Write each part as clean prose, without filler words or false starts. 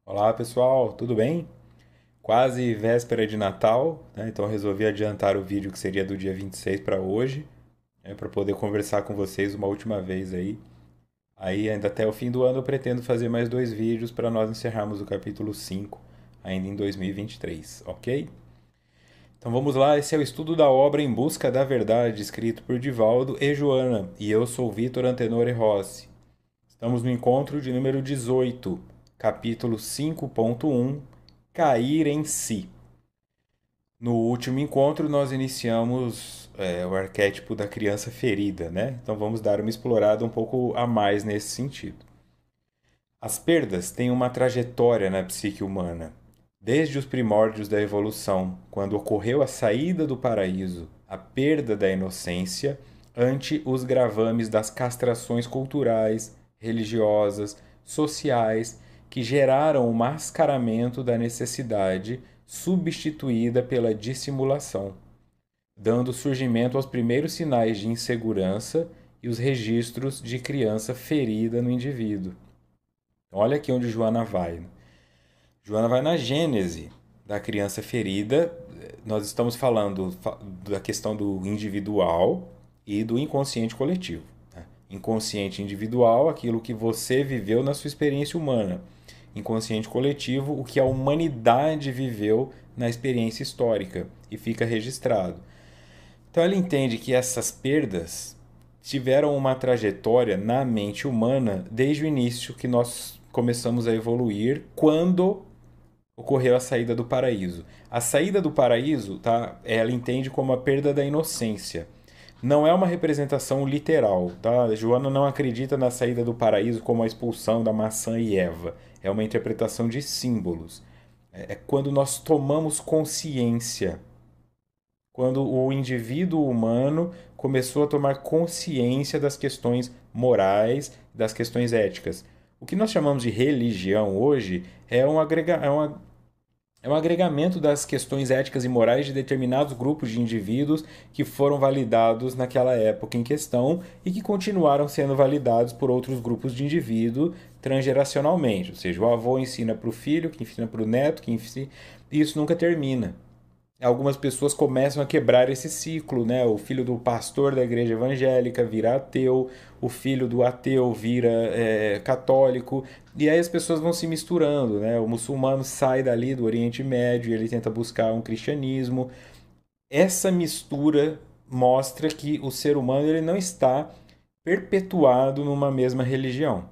Olá pessoal, tudo bem? Quase véspera de Natal, né? Então eu resolvi adiantar o vídeo que seria do dia 26 para hoje, para poder conversar com vocês uma última vez aí. Aí ainda até o fim do ano eu pretendo fazer mais dois vídeos para nós encerrarmos o capítulo 5 ainda em 2023, ok? Então vamos lá, esse é o estudo da obra Em Busca da Verdade, escrito por Divaldo e Joana, e eu sou Vitor Antenore Rossi. Estamos no encontro de número 18, capítulo 5.1, Cair em Si. No último encontro, nós iniciamos o arquétipo da criança ferida, né? Então vamos dar uma explorada um pouco a mais nesse sentido. As perdas têm uma trajetória na psique humana. Desde os primórdios da evolução, quando ocorreu a saída do paraíso, a perda da inocência, ante os gravames das castrações culturais, religiosas, sociais, que geraram o mascaramento da necessidade substituída pela dissimulação, dando surgimento aos primeiros sinais de insegurança e os registros de criança ferida no indivíduo. Olha aqui onde Joana vai. Joana vai na gênese da criança ferida. Nós estamos falando da questão do individual e do inconsciente coletivo. Né? Inconsciente individual, aquilo que você viveu na sua experiência humana. Inconsciente coletivo, o que a humanidade viveu na experiência histórica e fica registrado. Então ela entende que essas perdas tiveram uma trajetória na mente humana desde o início que nós começamos a evoluir, quando ocorreu a saída do paraíso. A saída do paraíso, tá? Ela entende como a perda da inocência. Não é uma representação literal, tá? Joana não acredita na saída do paraíso como a expulsão da maçã e Eva. É uma interpretação de símbolos. É quando nós tomamos consciência, quando o indivíduo humano começou a tomar consciência das questões morais, das questões éticas. O que nós chamamos de religião hoje é um agregamento das questões éticas e morais de determinados grupos de indivíduos que foram validados naquela época em questão e que continuaram sendo validados por outros grupos de indivíduos transgeracionalmente. Ou seja, o avô ensina para o filho, que ensina para o neto, que ensina... e isso nunca termina. Algumas pessoas começam a quebrar esse ciclo, né? O filho do pastor da igreja evangélica vira ateu, o filho do ateu vira católico, e aí as pessoas vão se misturando, né? O muçulmano sai dali do Oriente Médio e ele tenta buscar um cristianismo. Essa mistura mostra que o ser humano ele não está perpetuado numa mesma religião.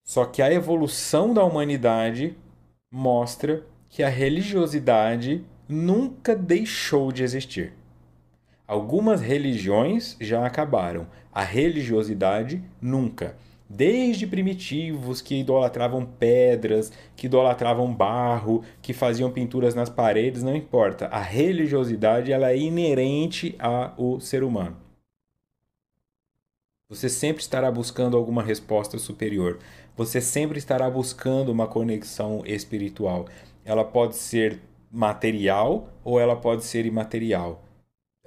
Só que a evolução da humanidade mostra que a religiosidade nunca deixou de existir. Algumas religiões já acabaram, a religiosidade nunca. Desde primitivos que idolatravam pedras, que idolatravam barro, que faziam pinturas nas paredes, não importa. A religiosidade ela é inerente ao ser humano. Você sempre estará buscando alguma resposta superior. Você sempre estará buscando uma conexão espiritual. Ela pode ser material ou ela pode ser imaterial.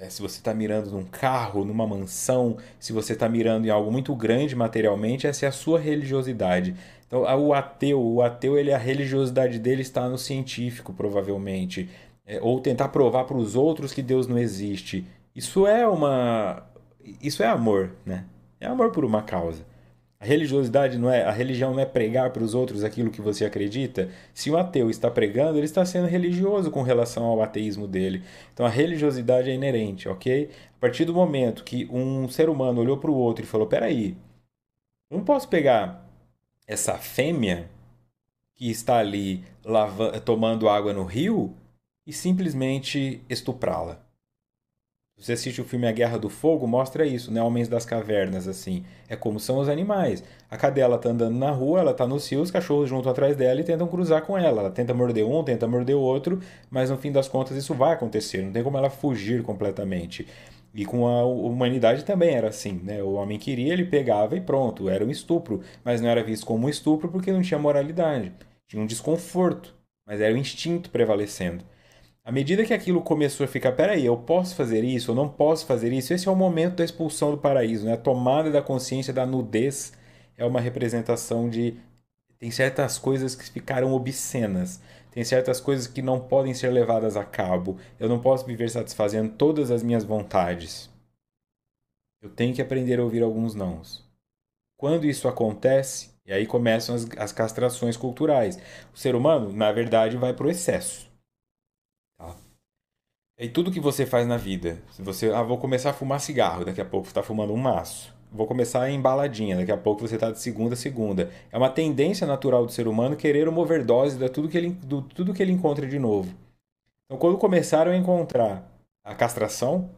Se você está mirando num carro, numa mansão, se você está mirando em algo muito grande materialmente, essa é a sua religiosidade. Então, o ateu, a religiosidade dele está no científico, provavelmente. Ou tentar provar para os outros que Deus não existe. Isso é amor, né? É amor por uma causa. A religiosidade não é, a religião não é pregar para os outros aquilo que você acredita. Se um ateu está pregando, ele está sendo religioso com relação ao ateísmo dele. Então a religiosidade é inerente, ok? A partir do momento que um ser humano olhou para o outro e falou: peraí, eu não posso pegar essa fêmea que está ali tomando água no rio e simplesmente estuprá-la. Você assiste o filme A Guerra do Fogo, mostra isso, né? Homens das cavernas, assim. É como são os animais. A cadela tá andando na rua, ela tá no cio, os cachorros juntam atrás dela e tentam cruzar com ela. Ela tenta morder um, tenta morder o outro, mas no fim das contas isso vai acontecer. Não tem como ela fugir completamente. E com a humanidade também era assim, né? O homem queria, ele pegava e pronto, era um estupro. Mas não era visto como um estupro porque não tinha moralidade. Tinha um desconforto, mas era o instinto prevalecendo. À medida que aquilo começou a ficar, peraí, eu posso fazer isso, eu não posso fazer isso, esse é o momento da expulsão do paraíso, né? A tomada da consciência da nudez é uma representação de Tem certas coisas que ficaram obscenas. Tem certas coisas que não podem ser levadas a cabo. Eu não posso viver satisfazendo todas as minhas vontades. Eu tenho que aprender a ouvir alguns nãos. Quando isso acontece, e aí começam as castrações culturais. O ser humano, na verdade, vai para o excesso. Tá? E tudo que você faz na vida, se você, vou começar a fumar cigarro, daqui a pouco você está fumando um maço. Vou começar a embaladinha, daqui a pouco você está de segunda a segunda. É uma tendência natural do ser humano querer uma overdose de tudo que ele encontra de novo. Então, quando começaram a encontrar a castração,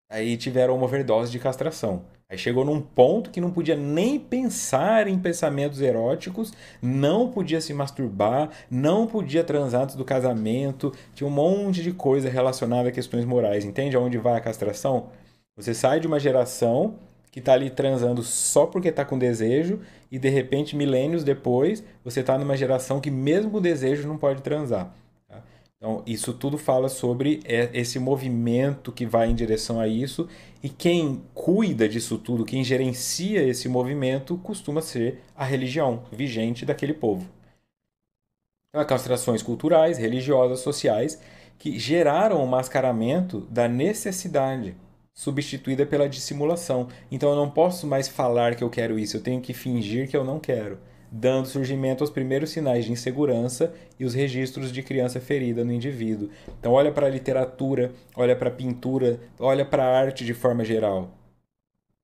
aí tiveram uma overdose de castração. Aí chegou num ponto que não podia nem pensar em pensamentos eróticos, não podia se masturbar, não podia transar antes do casamento, tinha um monte de coisa relacionada a questões morais. Entende aonde vai a castração? Você sai de uma geração que está ali transando só porque está com desejo e de repente, milênios depois, você está numa geração que mesmo com desejo não pode transar. Tá? Então, isso tudo fala sobre esse movimento que vai em direção a isso, e quem cuida disso tudo, quem gerencia esse movimento, costuma ser a religião vigente daquele povo. Então, há castrações culturais, religiosas, sociais, que geraram o mascaramento da necessidade, substituída pela dissimulação. Então, eu não posso mais falar que eu quero isso, eu tenho que fingir que eu não quero, dando surgimento aos primeiros sinais de insegurança e os registros de criança ferida no indivíduo. Então, olha para a literatura, olha para a pintura, olha para a arte de forma geral.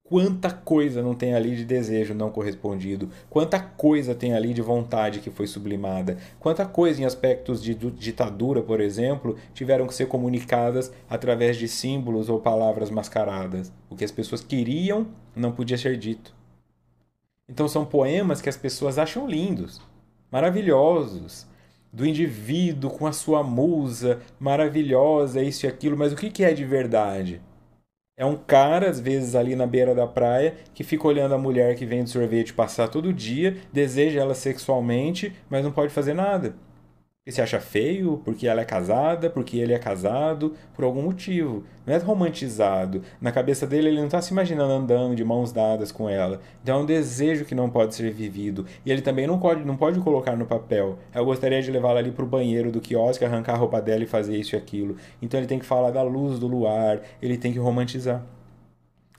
Quanta coisa não tem ali de desejo não correspondido, quanta coisa tem ali de vontade que foi sublimada, quanta coisa em aspectos de ditadura, por exemplo, tiveram que ser comunicadas através de símbolos ou palavras mascaradas. O que as pessoas queriam não podia ser dito. Então são poemas que as pessoas acham lindos, maravilhosos, do indivíduo com a sua musa maravilhosa, isso e aquilo, mas o que é de verdade? É um cara, às vezes, ali na beira da praia, que fica olhando a mulher que vende sorvete passar todo dia, deseja ela sexualmente, mas não pode fazer nada. Porque se acha feio, porque ela é casada, porque ele é casado, por algum motivo. Não é romantizado. Na cabeça dele, ele não está se imaginando andando de mãos dadas com ela. Então é um desejo que não pode ser vivido. E ele também não pode colocar no papel. Eu gostaria de levá-la ali para o banheiro do quiosque, arrancar a roupa dela e fazer isso e aquilo. Então ele tem que falar da luz do luar, ele tem que romantizar.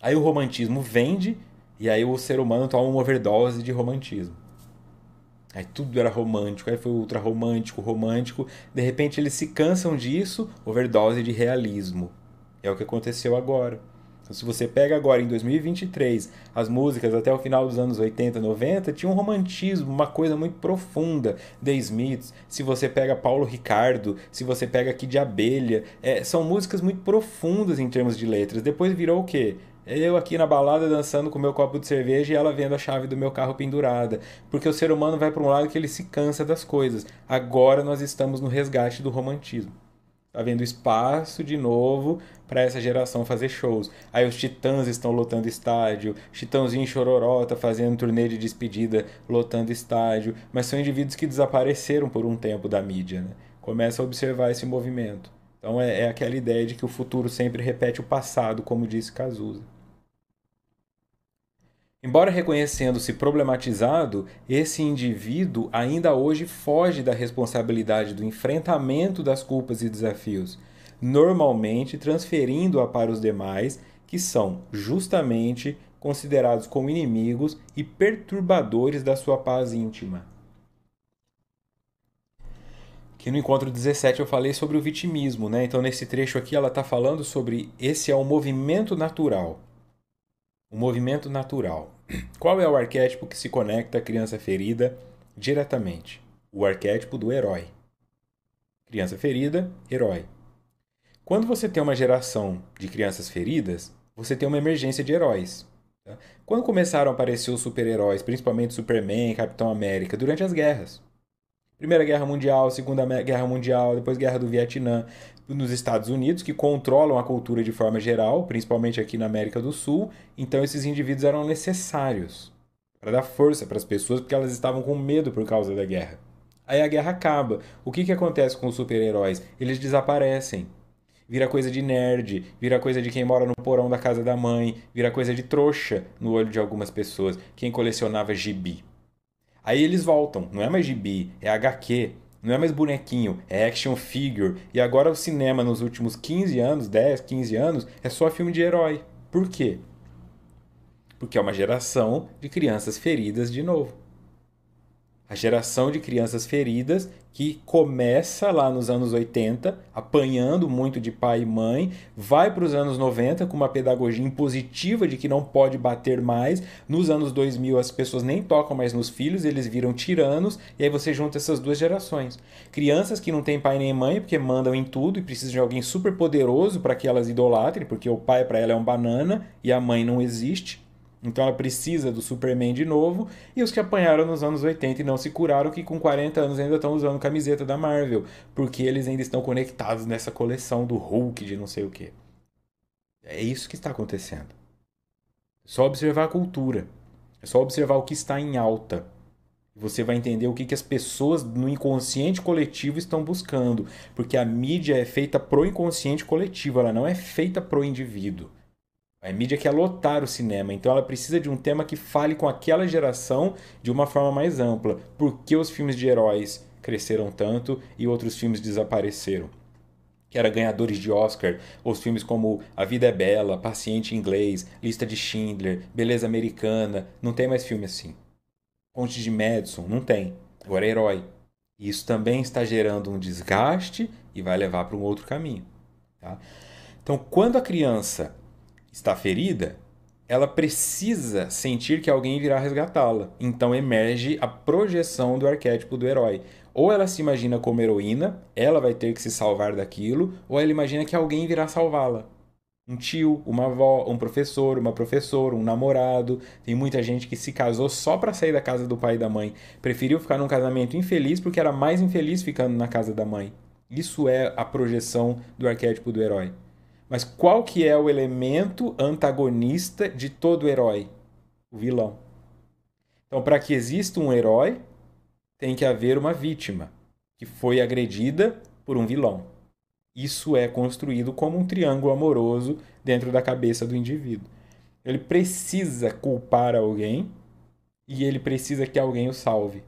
Aí o romantismo vende, e aí o ser humano toma uma overdose de romantismo. Aí tudo era romântico, aí foi ultra romântico, romântico. De repente eles se cansam disso, overdose de realismo. É o que aconteceu agora. Então, se você pega agora em 2023, as músicas até o final dos anos 80, 90, tinha um romantismo, uma coisa muito profunda. The Smiths, se você pega Paulo Ricardo, se você pega Kid de Abelha, são músicas muito profundas em termos de letras. Depois virou o quê? Eu aqui na balada dançando com meu copo de cerveja e ela vendo a chave do meu carro pendurada. Porque o ser humano vai para um lado que ele se cansa das coisas. Agora nós estamos no resgate do romantismo. Tá havendo espaço de novo para essa geração fazer shows. Aí os Titãs estão lotando estádio, Chitãozinho e Chororó tá fazendo turnê de despedida, lotando estádio, mas são indivíduos que desapareceram por um tempo da mídia, né? Começa a observar esse movimento. Então é aquela ideia de que o futuro sempre repete o passado, como disse Cazuza. Embora reconhecendo-se problematizado, esse indivíduo ainda hoje foge da responsabilidade do enfrentamento das culpas e desafios, normalmente transferindo-a para os demais, que são, justamente, considerados como inimigos e perturbadores da sua paz íntima. Que no encontro 17 eu falei sobre o vitimismo, né? Então nesse trecho aqui ela está falando sobre esse é o movimento natural. O movimento natural. Qual é o arquétipo que se conecta à criança ferida diretamente? O arquétipo do herói. Criança ferida, herói. Quando você tem uma geração de crianças feridas, você tem uma emergência de heróis. Tá? Quando começaram a aparecer os super-heróis, principalmente Superman, Capitão América, durante as guerras. Primeira Guerra Mundial, Segunda Guerra Mundial, depois Guerra do Vietnã, nos Estados Unidos, que controlam a cultura de forma geral, principalmente aqui na América do Sul. Então esses indivíduos eram necessários para dar força para as pessoas, porque elas estavam com medo por causa da guerra. Aí a guerra acaba. O que acontece com os super-heróis? Eles desaparecem. Vira coisa de nerd, vira coisa de quem mora no porão da casa da mãe, vira coisa de trouxa no olho de algumas pessoas, quem colecionava gibi. Aí eles voltam, não é mais gibi, é HQ, não é mais bonequinho, é action figure. E agora o cinema nos últimos 15 anos, 10, 15 anos, é só filme de herói. Por quê? Porque é uma geração de crianças feridas de novo. A geração de crianças feridas que começa lá nos anos 80, apanhando muito de pai e mãe, vai para os anos 90 com uma pedagogia impositiva de que não pode bater mais. Nos anos 2000 as pessoas nem tocam mais nos filhos, eles viram tiranos, e aí você junta essas duas gerações. Crianças que não têm pai nem mãe porque mandam em tudo e precisam de alguém super poderoso para que elas idolatrem, porque o pai para ela é um banana e a mãe não existe. Então ela precisa do Superman de novo. E os que apanharam nos anos 80 e não se curaram, que com 40 anos ainda estão usando camiseta da Marvel. Porque eles ainda estão conectados nessa coleção do Hulk de não sei o quê. É isso que está acontecendo. É só observar a cultura. É só observar o que está em alta. Você vai entender o que as pessoas no inconsciente coletivo estão buscando. Porque a mídia é feita pro inconsciente coletivo, ela não é feita pro indivíduo. A mídia quer lotar o cinema, então ela precisa de um tema que fale com aquela geração de uma forma mais ampla. Por que os filmes de heróis cresceram tanto e outros filmes desapareceram? Que eram ganhadores de Oscar, os filmes como A Vida é Bela, Paciente Inglês, Lista de Schindler, Beleza Americana, não tem mais filme assim. Ponte de Madison, não tem. Agora é herói. E isso também está gerando um desgaste e vai levar para um outro caminho. Tá? Então, quando a criança está ferida, ela precisa sentir que alguém virá resgatá-la. Então emerge a projeção do arquétipo do herói. Ou ela se imagina como heroína, ela vai ter que se salvar daquilo, ou ela imagina que alguém virá salvá-la. Um tio, uma avó, um professor, uma professora, um namorado. Tem muita gente que se casou só para sair da casa do pai e da mãe. Preferiu ficar num casamento infeliz porque era mais infeliz ficando na casa da mãe. Isso é a projeção do arquétipo do herói. Mas qual que é o elemento antagonista de todo herói? O vilão. Então, para que exista um herói, tem que haver uma vítima que foi agredida por um vilão. Isso é construído como um triângulo amoroso dentro da cabeça do indivíduo. Ele precisa culpar alguém e ele precisa que alguém o salve.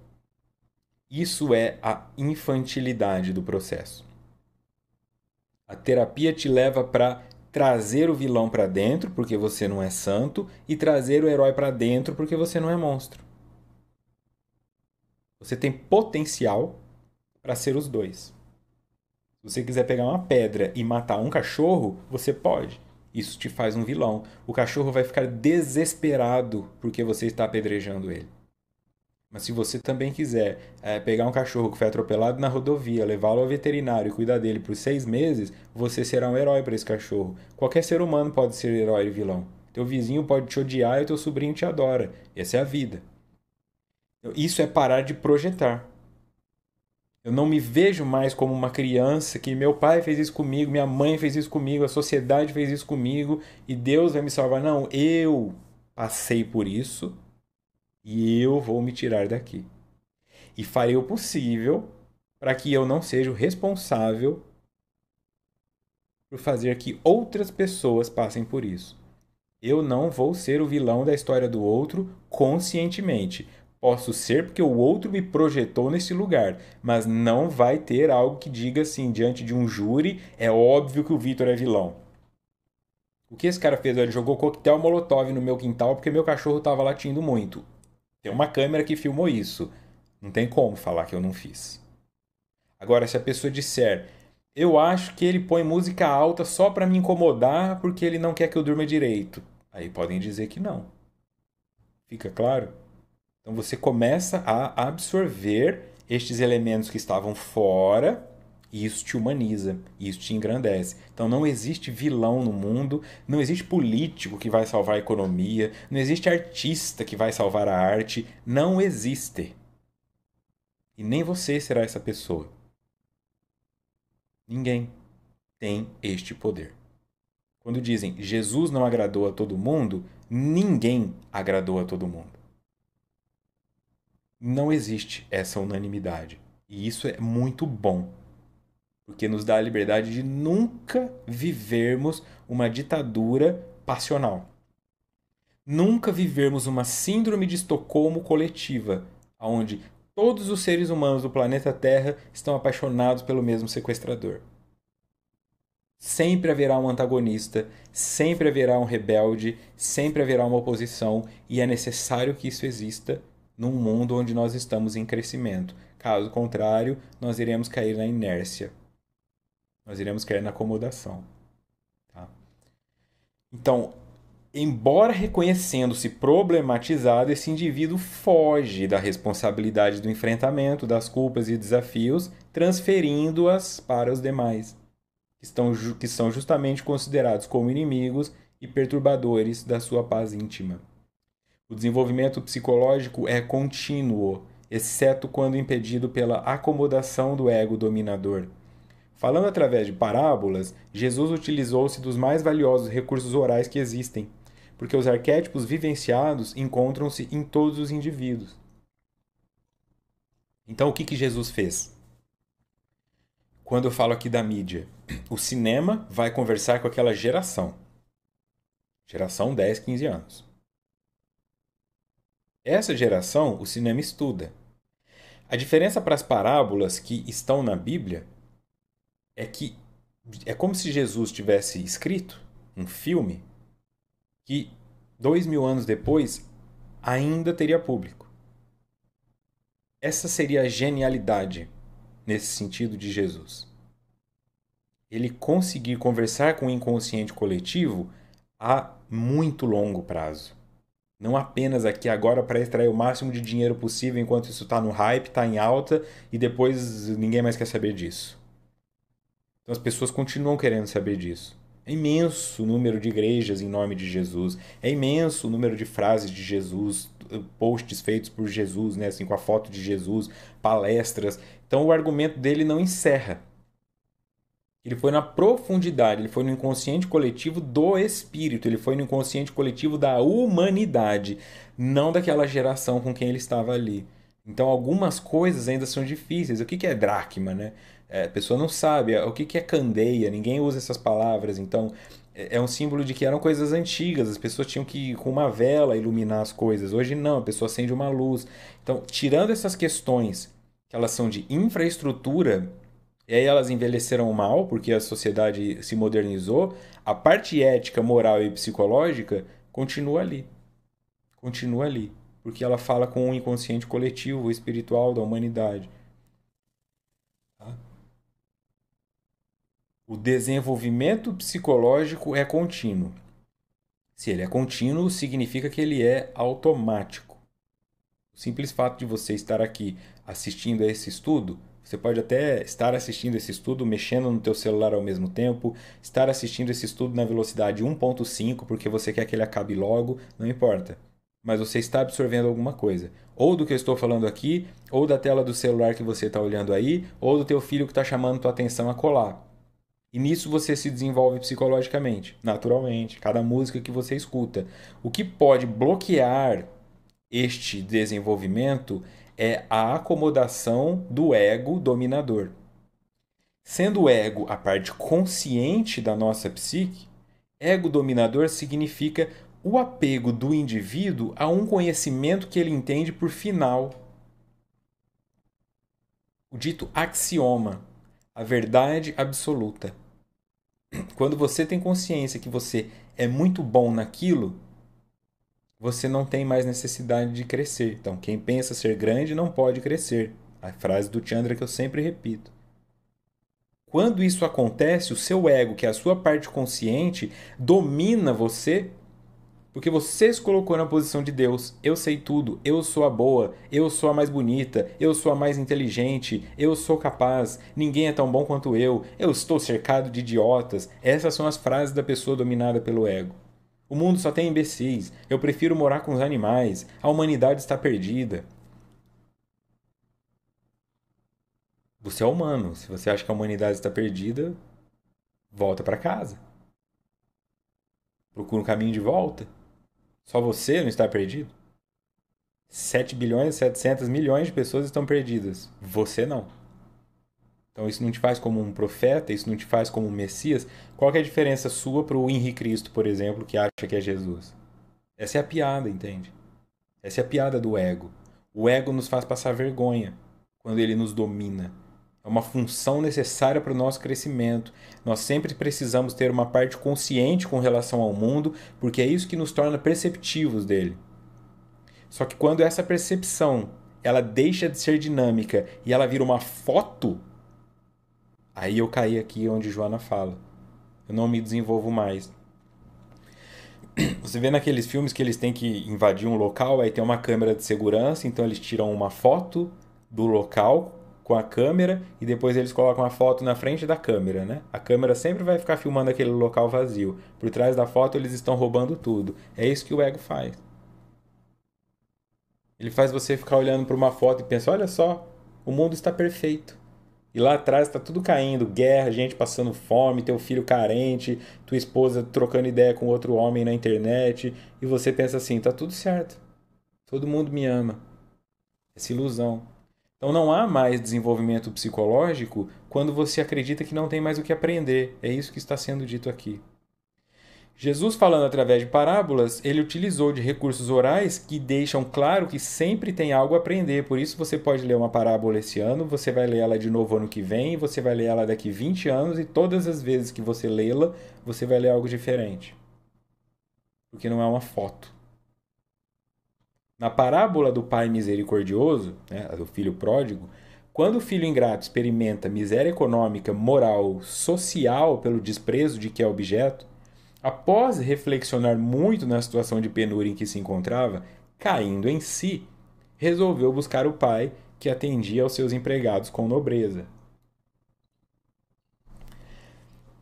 Isso é a infantilidade do processo. A terapia te leva para trazer o vilão para dentro, porque você não é santo, e trazer o herói para dentro, porque você não é monstro. Você tem potencial para ser os dois. Se você quiser pegar uma pedra e matar um cachorro, você pode. Isso te faz um vilão. O cachorro vai ficar desesperado porque você está apedrejando ele. Mas se você também quiser pegar um cachorro que foi atropelado na rodovia, levá-lo ao veterinário e cuidar dele por 6 meses, você será um herói para esse cachorro. Qualquer ser humano pode ser herói e vilão. Teu vizinho pode te odiar e teu sobrinho te adora. Essa é a vida. Isso é parar de projetar. Eu não me vejo mais como uma criança que meu pai fez isso comigo, minha mãe fez isso comigo, a sociedade fez isso comigo e Deus vai me salvar. Não, eu passei por isso e eu vou me tirar daqui. E farei o possível para que eu não seja o responsável por fazer que outras pessoas passem por isso. Eu não vou ser o vilão da história do outro conscientemente. Posso ser porque o outro me projetou nesse lugar, mas não vai ter algo que diga assim, diante de um júri, é óbvio que o Vitor é vilão. O que esse cara fez? Ele jogou coquetel Molotov no meu quintal porque meu cachorro estava latindo muito. Tem uma câmera que filmou isso. Não tem como falar que eu não fiz. Agora, se a pessoa disser, eu acho que ele põe música alta só para me incomodar porque ele não quer que eu durma direito. Aí podem dizer que não. Fica claro? Então você começa a absorver estes elementos que estavam fora e isso te humaniza, isso te engrandece. Então não existe vilão no mundo, não existe político que vai salvar a economia, não existe artista que vai salvar a arte, não existe. E nem você será essa pessoa. Ninguém tem este poder. Quando dizem Jesus não agradou a todo mundo, ninguém agradou a todo mundo. Não existe essa unanimidade. E isso é muito bom. Porque nos dá a liberdade de nunca vivermos uma ditadura passional. Nunca vivermos uma síndrome de Estocolmo coletiva, onde todos os seres humanos do planeta Terra estão apaixonados pelo mesmo sequestrador. Sempre haverá um antagonista, sempre haverá um rebelde, sempre haverá uma oposição, e é necessário que isso exista num mundo onde nós estamos em crescimento. Caso contrário, nós iremos cair na inércia. Nós iremos cair na acomodação. Tá? Então, embora reconhecendo-se problematizado, esse indivíduo foge da responsabilidade do enfrentamento das culpas e desafios, transferindo-as para os demais, que são justamente considerados como inimigos e perturbadores da sua paz íntima. O desenvolvimento psicológico é contínuo, exceto quando impedido pela acomodação do ego dominador. Falando através de parábolas, Jesus utilizou-se dos mais valiosos recursos orais que existem, porque os arquétipos vivenciados encontram-se em todos os indivíduos. Então, o que Jesus fez? Quando eu falo aqui da mídia, o cinema vai conversar com aquela geração. Geração 10, 15 anos. Essa geração, o cinema estuda. A diferença para as parábolas que estão na Bíblia é que é como se Jesus tivesse escrito um filme que 2000 anos depois ainda teria público. Essa seria a genialidade nesse sentido de Jesus. Ele conseguir conversar com o inconsciente coletivo a muito longo prazo. Não apenas aqui agora para extrair o máximo de dinheiro possível enquanto isso está no hype, está em alta e depois ninguém mais quer saber disso. Então as pessoas continuam querendo saber disso. É imenso o número de igrejas em nome de Jesus. É imenso o número de frases de Jesus, posts feitos por Jesus, né, assim, com a foto de Jesus, palestras. Então o argumento dele não encerra. Ele foi na profundidade, ele foi no inconsciente coletivo do espírito, ele foi no inconsciente coletivo da humanidade, não daquela geração com quem ele estava ali. Então algumas coisas ainda são difíceis. O que é dracma, né? A pessoa não sabe. O que é candeia? Ninguém usa essas palavras. Então é um símbolo de que eram coisas antigas. As pessoas tinham que, com uma vela, iluminar as coisas. Hoje não, a pessoa acende uma luz. Então, tirando essas questões que elas são de infraestrutura, e aí elas envelheceram mal, porque a sociedade se modernizou, a parte ética, moral e psicológica continua ali. Continua ali. Porque ela fala com o inconsciente coletivo, espiritual da humanidade. Tá? O desenvolvimento psicológico é contínuo. Se ele é contínuo, significa que ele é automático. O simples fato de você estar aqui assistindo a esse estudo, você pode até estar assistindo esse estudo mexendo no teu celular ao mesmo tempo, estar assistindo esse estudo na velocidade 1.5 porque você quer que ele acabe logo, não importa. Mas você está absorvendo alguma coisa. Ou do que eu estou falando aqui, ou da tela do celular que você está olhando aí, ou do teu filho que está chamando tua atenção a colar. E nisso você se desenvolve psicologicamente, naturalmente, cada música que você escuta. O que pode bloquear este desenvolvimento é a acomodação do ego dominador. Sendo o ego a parte consciente da nossa psique, ego dominador significa o apego do indivíduo a um conhecimento que ele entende por final. O dito axioma, a verdade absoluta. Quando você tem consciência que você é muito bom naquilo, você não tem mais necessidade de crescer. Então, quem pensa ser grande não pode crescer. A frase do Chandra que eu sempre repito. Quando isso acontece, o seu ego, que é a sua parte consciente, domina você, porque você se colocou na posição de Deus. Eu sei tudo, eu sou a boa, eu sou a mais bonita, eu sou a mais inteligente, eu sou capaz, ninguém é tão bom quanto eu estou cercado de idiotas. Essas são as frases da pessoa dominada pelo ego. O mundo só tem imbecis, eu prefiro morar com os animais, a humanidade está perdida. Você é humano, se você acha que a humanidade está perdida, volta para casa. Procura um caminho de volta. Só você não está perdido? 7 bilhões e 700 milhões de pessoas estão perdidas. Você não. Então isso não te faz como um profeta, isso não te faz como um Messias. Qual que é a diferença sua para o Henri Cristo, por exemplo, que acha que é Jesus? Essa é a piada, entende? Essa é a piada do ego. O ego nos faz passar vergonha quando ele nos domina. É uma função necessária para o nosso crescimento. Nós sempre precisamos ter uma parte consciente com relação ao mundo, porque é isso que nos torna perceptivos dele. Só que quando essa percepção ela deixa de ser dinâmica e ela vira uma foto, aí eu caí aqui onde Joana fala. Eu não me desenvolvo mais. Você vê naqueles filmes que eles têm que invadir um local, aí tem uma câmera de segurança, então eles tiram uma foto do local com a câmera e depois eles colocam a foto na frente da câmera, né? A câmera sempre vai ficar filmando aquele local vazio. Por trás da foto eles estão roubando tudo. É isso que o ego faz. Ele faz você ficar olhando para uma foto e pensar, olha só, o mundo está perfeito. E lá atrás está tudo caindo, guerra, gente passando fome, teu filho carente, tua esposa trocando ideia com outro homem na internet, e você pensa assim, tá tudo certo. Todo mundo me ama. Essa ilusão. Então não há mais desenvolvimento psicológico quando você acredita que não tem mais o que aprender. É isso que está sendo dito aqui. Jesus, falando através de parábolas, ele utilizou de recursos orais que deixam claro que sempre tem algo a aprender. Por isso você pode ler uma parábola esse ano, você vai ler ela de novo ano que vem, você vai ler ela daqui 20 anos e todas as vezes que você lê-la, você vai ler algo diferente. Porque não é uma foto. Na parábola do pai misericordioso, né, do filho pródigo, quando o filho ingrato experimenta miséria econômica, moral, social pelo desprezo de que é objeto, após reflexionar muito na situação de penúria em que se encontrava, caindo em si, resolveu buscar o pai que atendia aos seus empregados com nobreza.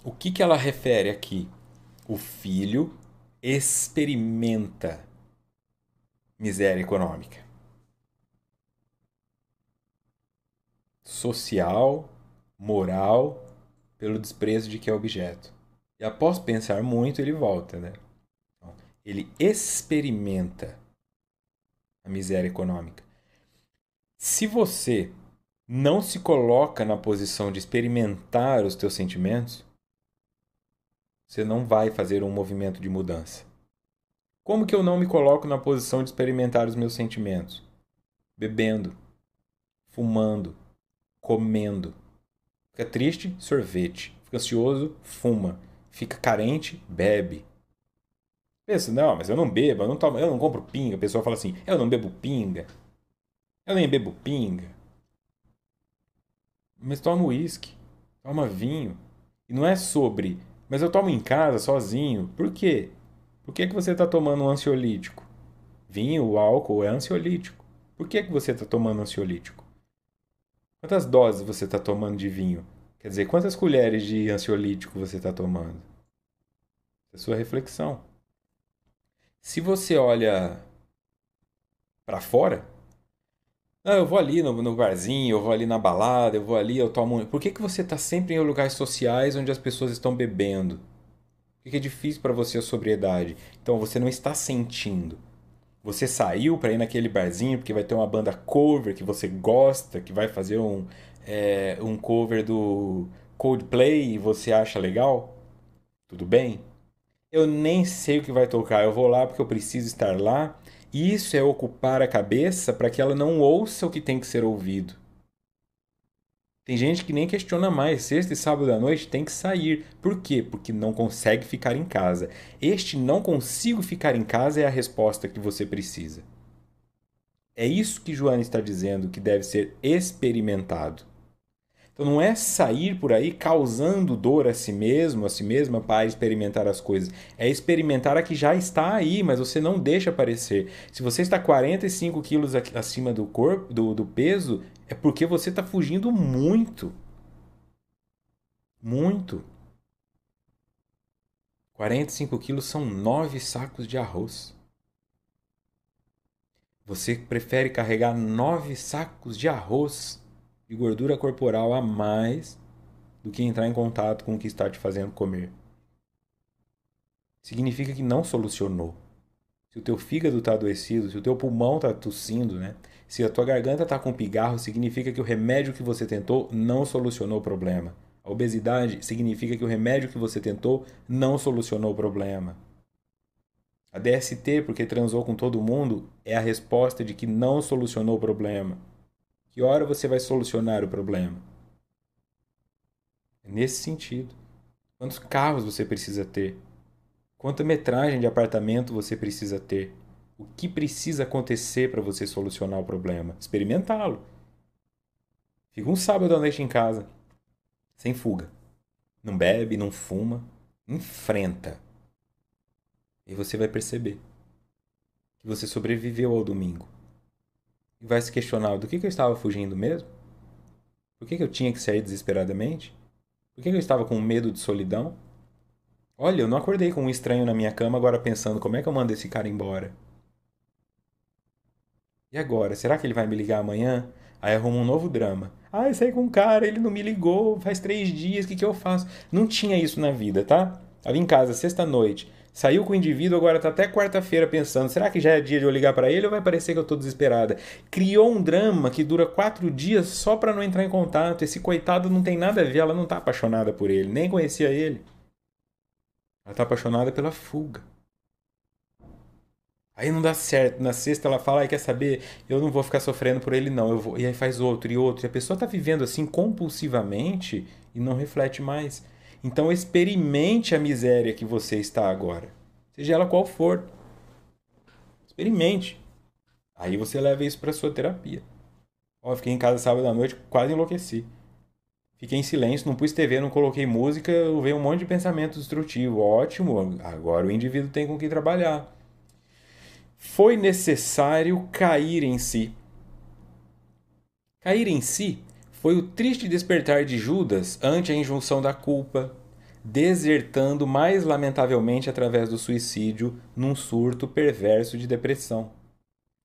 O que ela refere aqui? O filho experimenta miséria econômica, social, moral, pelo desprezo de que é objeto. E após pensar muito, ele volta, né? Ele experimenta a miséria econômica. Se você não se coloca na posição de experimentar os teus sentimentos, você não vai fazer um movimento de mudança. Como que eu não me coloco na posição de experimentar os meus sentimentos? Bebendo, fumando, comendo. Fica triste? Sorvete. Fica ansioso? Fuma. Fica carente? Bebe. Pensa, não, mas eu não bebo, eu não tomo, eu não compro pinga. A pessoa fala assim, eu não bebo pinga. Eu nem bebo pinga. Mas toma uísque, toma vinho. E não é sobre, mas eu tomo em casa sozinho. Por quê? Por que você está tomando um ansiolítico? Vinho, o álcool é ansiolítico. Por que você está tomando ansiolítico? Quantas doses você está tomando de vinho? Quer dizer, quantas colheres de ansiolítico você está tomando? É a sua reflexão. Se você olha para fora, ah, eu vou ali no barzinho, eu vou ali na balada, eu vou ali, eu tomo. Por que você está sempre em lugares sociais onde as pessoas estão bebendo? Por que é difícil para você a sobriedade? Então você não está sentindo. Você saiu para ir naquele barzinho porque vai ter uma banda cover que você gosta, que vai fazer um cover do Coldplay e você acha legal? Tudo bem? Eu nem sei o que vai tocar, eu vou lá porque eu preciso estar lá. Isso é ocupar a cabeça para que ela não ouça o que tem que ser ouvido. Tem gente que nem questiona mais. Sexta e sábado à noite tem que sair. Por quê? Porque não consegue ficar em casa. Este não consigo ficar em casa é a resposta que você precisa. É isso que Joana está dizendo que deve ser experimentado. Então não é sair por aí causando dor a si mesmo, a si mesma para experimentar as coisas. É experimentar a que já está aí, mas você não deixa aparecer. Se você está 45 quilos acima do corpo, do peso, é porque você está fugindo muito. Muito. 45 quilos são 9 sacos de arroz. Você prefere carregar 9 sacos de arroz de gordura corporal a mais do que entrar em contato com o que está te fazendo comer. Significa que não solucionou. Se o teu fígado está adoecido, se o teu pulmão está tossindo, né? Se a tua garganta está com pigarro, significa que o remédio que você tentou não solucionou o problema. A obesidade significa que o remédio que você tentou não solucionou o problema. A DST, porque transou com todo mundo, é a resposta de que não solucionou o problema. Que hora você vai solucionar o problema? É nesse sentido. Quantos carros você precisa ter? Quanta metragem de apartamento você precisa ter? O que precisa acontecer para você solucionar o problema? Experimentá-lo. Fica um sábado à noite em casa, sem fuga. Não bebe, não fuma. Enfrenta. E você vai perceber que você sobreviveu ao domingo. E vai se questionar do que eu estava fugindo mesmo? Por que eu tinha que sair desesperadamente? Por que eu estava com medo de solidão? Olha, eu não acordei com um estranho na minha cama agora pensando como é que eu mando esse cara embora. E agora? Será que ele vai me ligar amanhã? Aí arruma um novo drama. Ah, eu saí com um cara, ele não me ligou faz 3 dias, o que eu faço? Não tinha isso na vida, tá? Tava em casa sexta-noite. Saiu com o indivíduo, agora tá até quarta-feira pensando: será que já é dia de eu ligar pra ele ou vai parecer que eu tô desesperada? Criou um drama que dura 4 dias só pra não entrar em contato. Esse coitado não tem nada a ver, ela não tá apaixonada por ele, nem conhecia ele. Ela tá apaixonada pela fuga. Aí não dá certo. Na sexta ela fala, quer saber? Eu não vou ficar sofrendo por ele, não. Eu vou. E aí faz outro e outro. E a pessoa tá vivendo assim compulsivamente e não reflete mais. Então experimente a miséria que você está agora. Seja ela qual for. Experimente. Aí você leva isso para sua terapia. Ó, fiquei em casa sábado à noite, quase enlouqueci. Fiquei em silêncio, não pus TV, não coloquei música, veio um monte de pensamento destrutivo. Ótimo, agora o indivíduo tem com que trabalhar. Foi necessário cair em si. Cair em si foi o triste despertar de Judas ante a injunção da culpa, desertando mais lamentavelmente através do suicídio num surto perverso de depressão.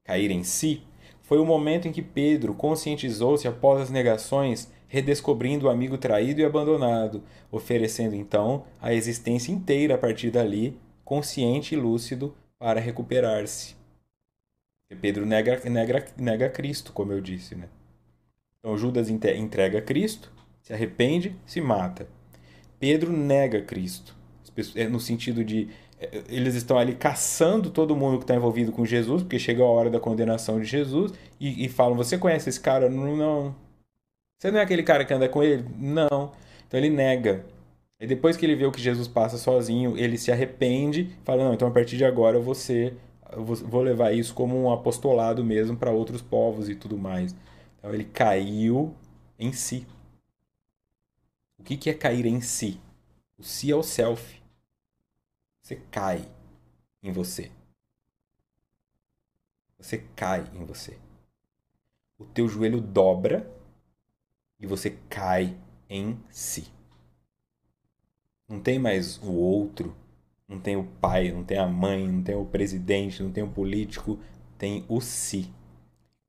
Cair em si foi o momento em que Pedro conscientizou-se após as negações, redescobrindo o amigo traído e abandonado, oferecendo então a existência inteira a partir dali, consciente e lúcido, para recuperar-se. Pedro nega Cristo, como eu disse, né? Então Judas entrega Cristo, se arrepende, se mata. Pedro nega Cristo, no sentido de eles estão ali caçando todo mundo que está envolvido com Jesus, porque chega a hora da condenação de Jesus, e falam: Você conhece esse cara? Não, não. Você não é aquele cara que anda com ele? Não. Então ele nega. E depois que ele vê o que Jesus passa sozinho, ele se arrepende, fala: Não, então a partir de agora eu vou levar isso como um apostolado mesmo para outros povos e tudo mais. Então ele caiu em si. O que é cair em si? O si é o self. Você cai em você. Você cai em você. O teu joelho dobra e você cai em si. Não tem mais o outro, não tem o pai, não tem a mãe, não tem o presidente, não tem o político, tem o si.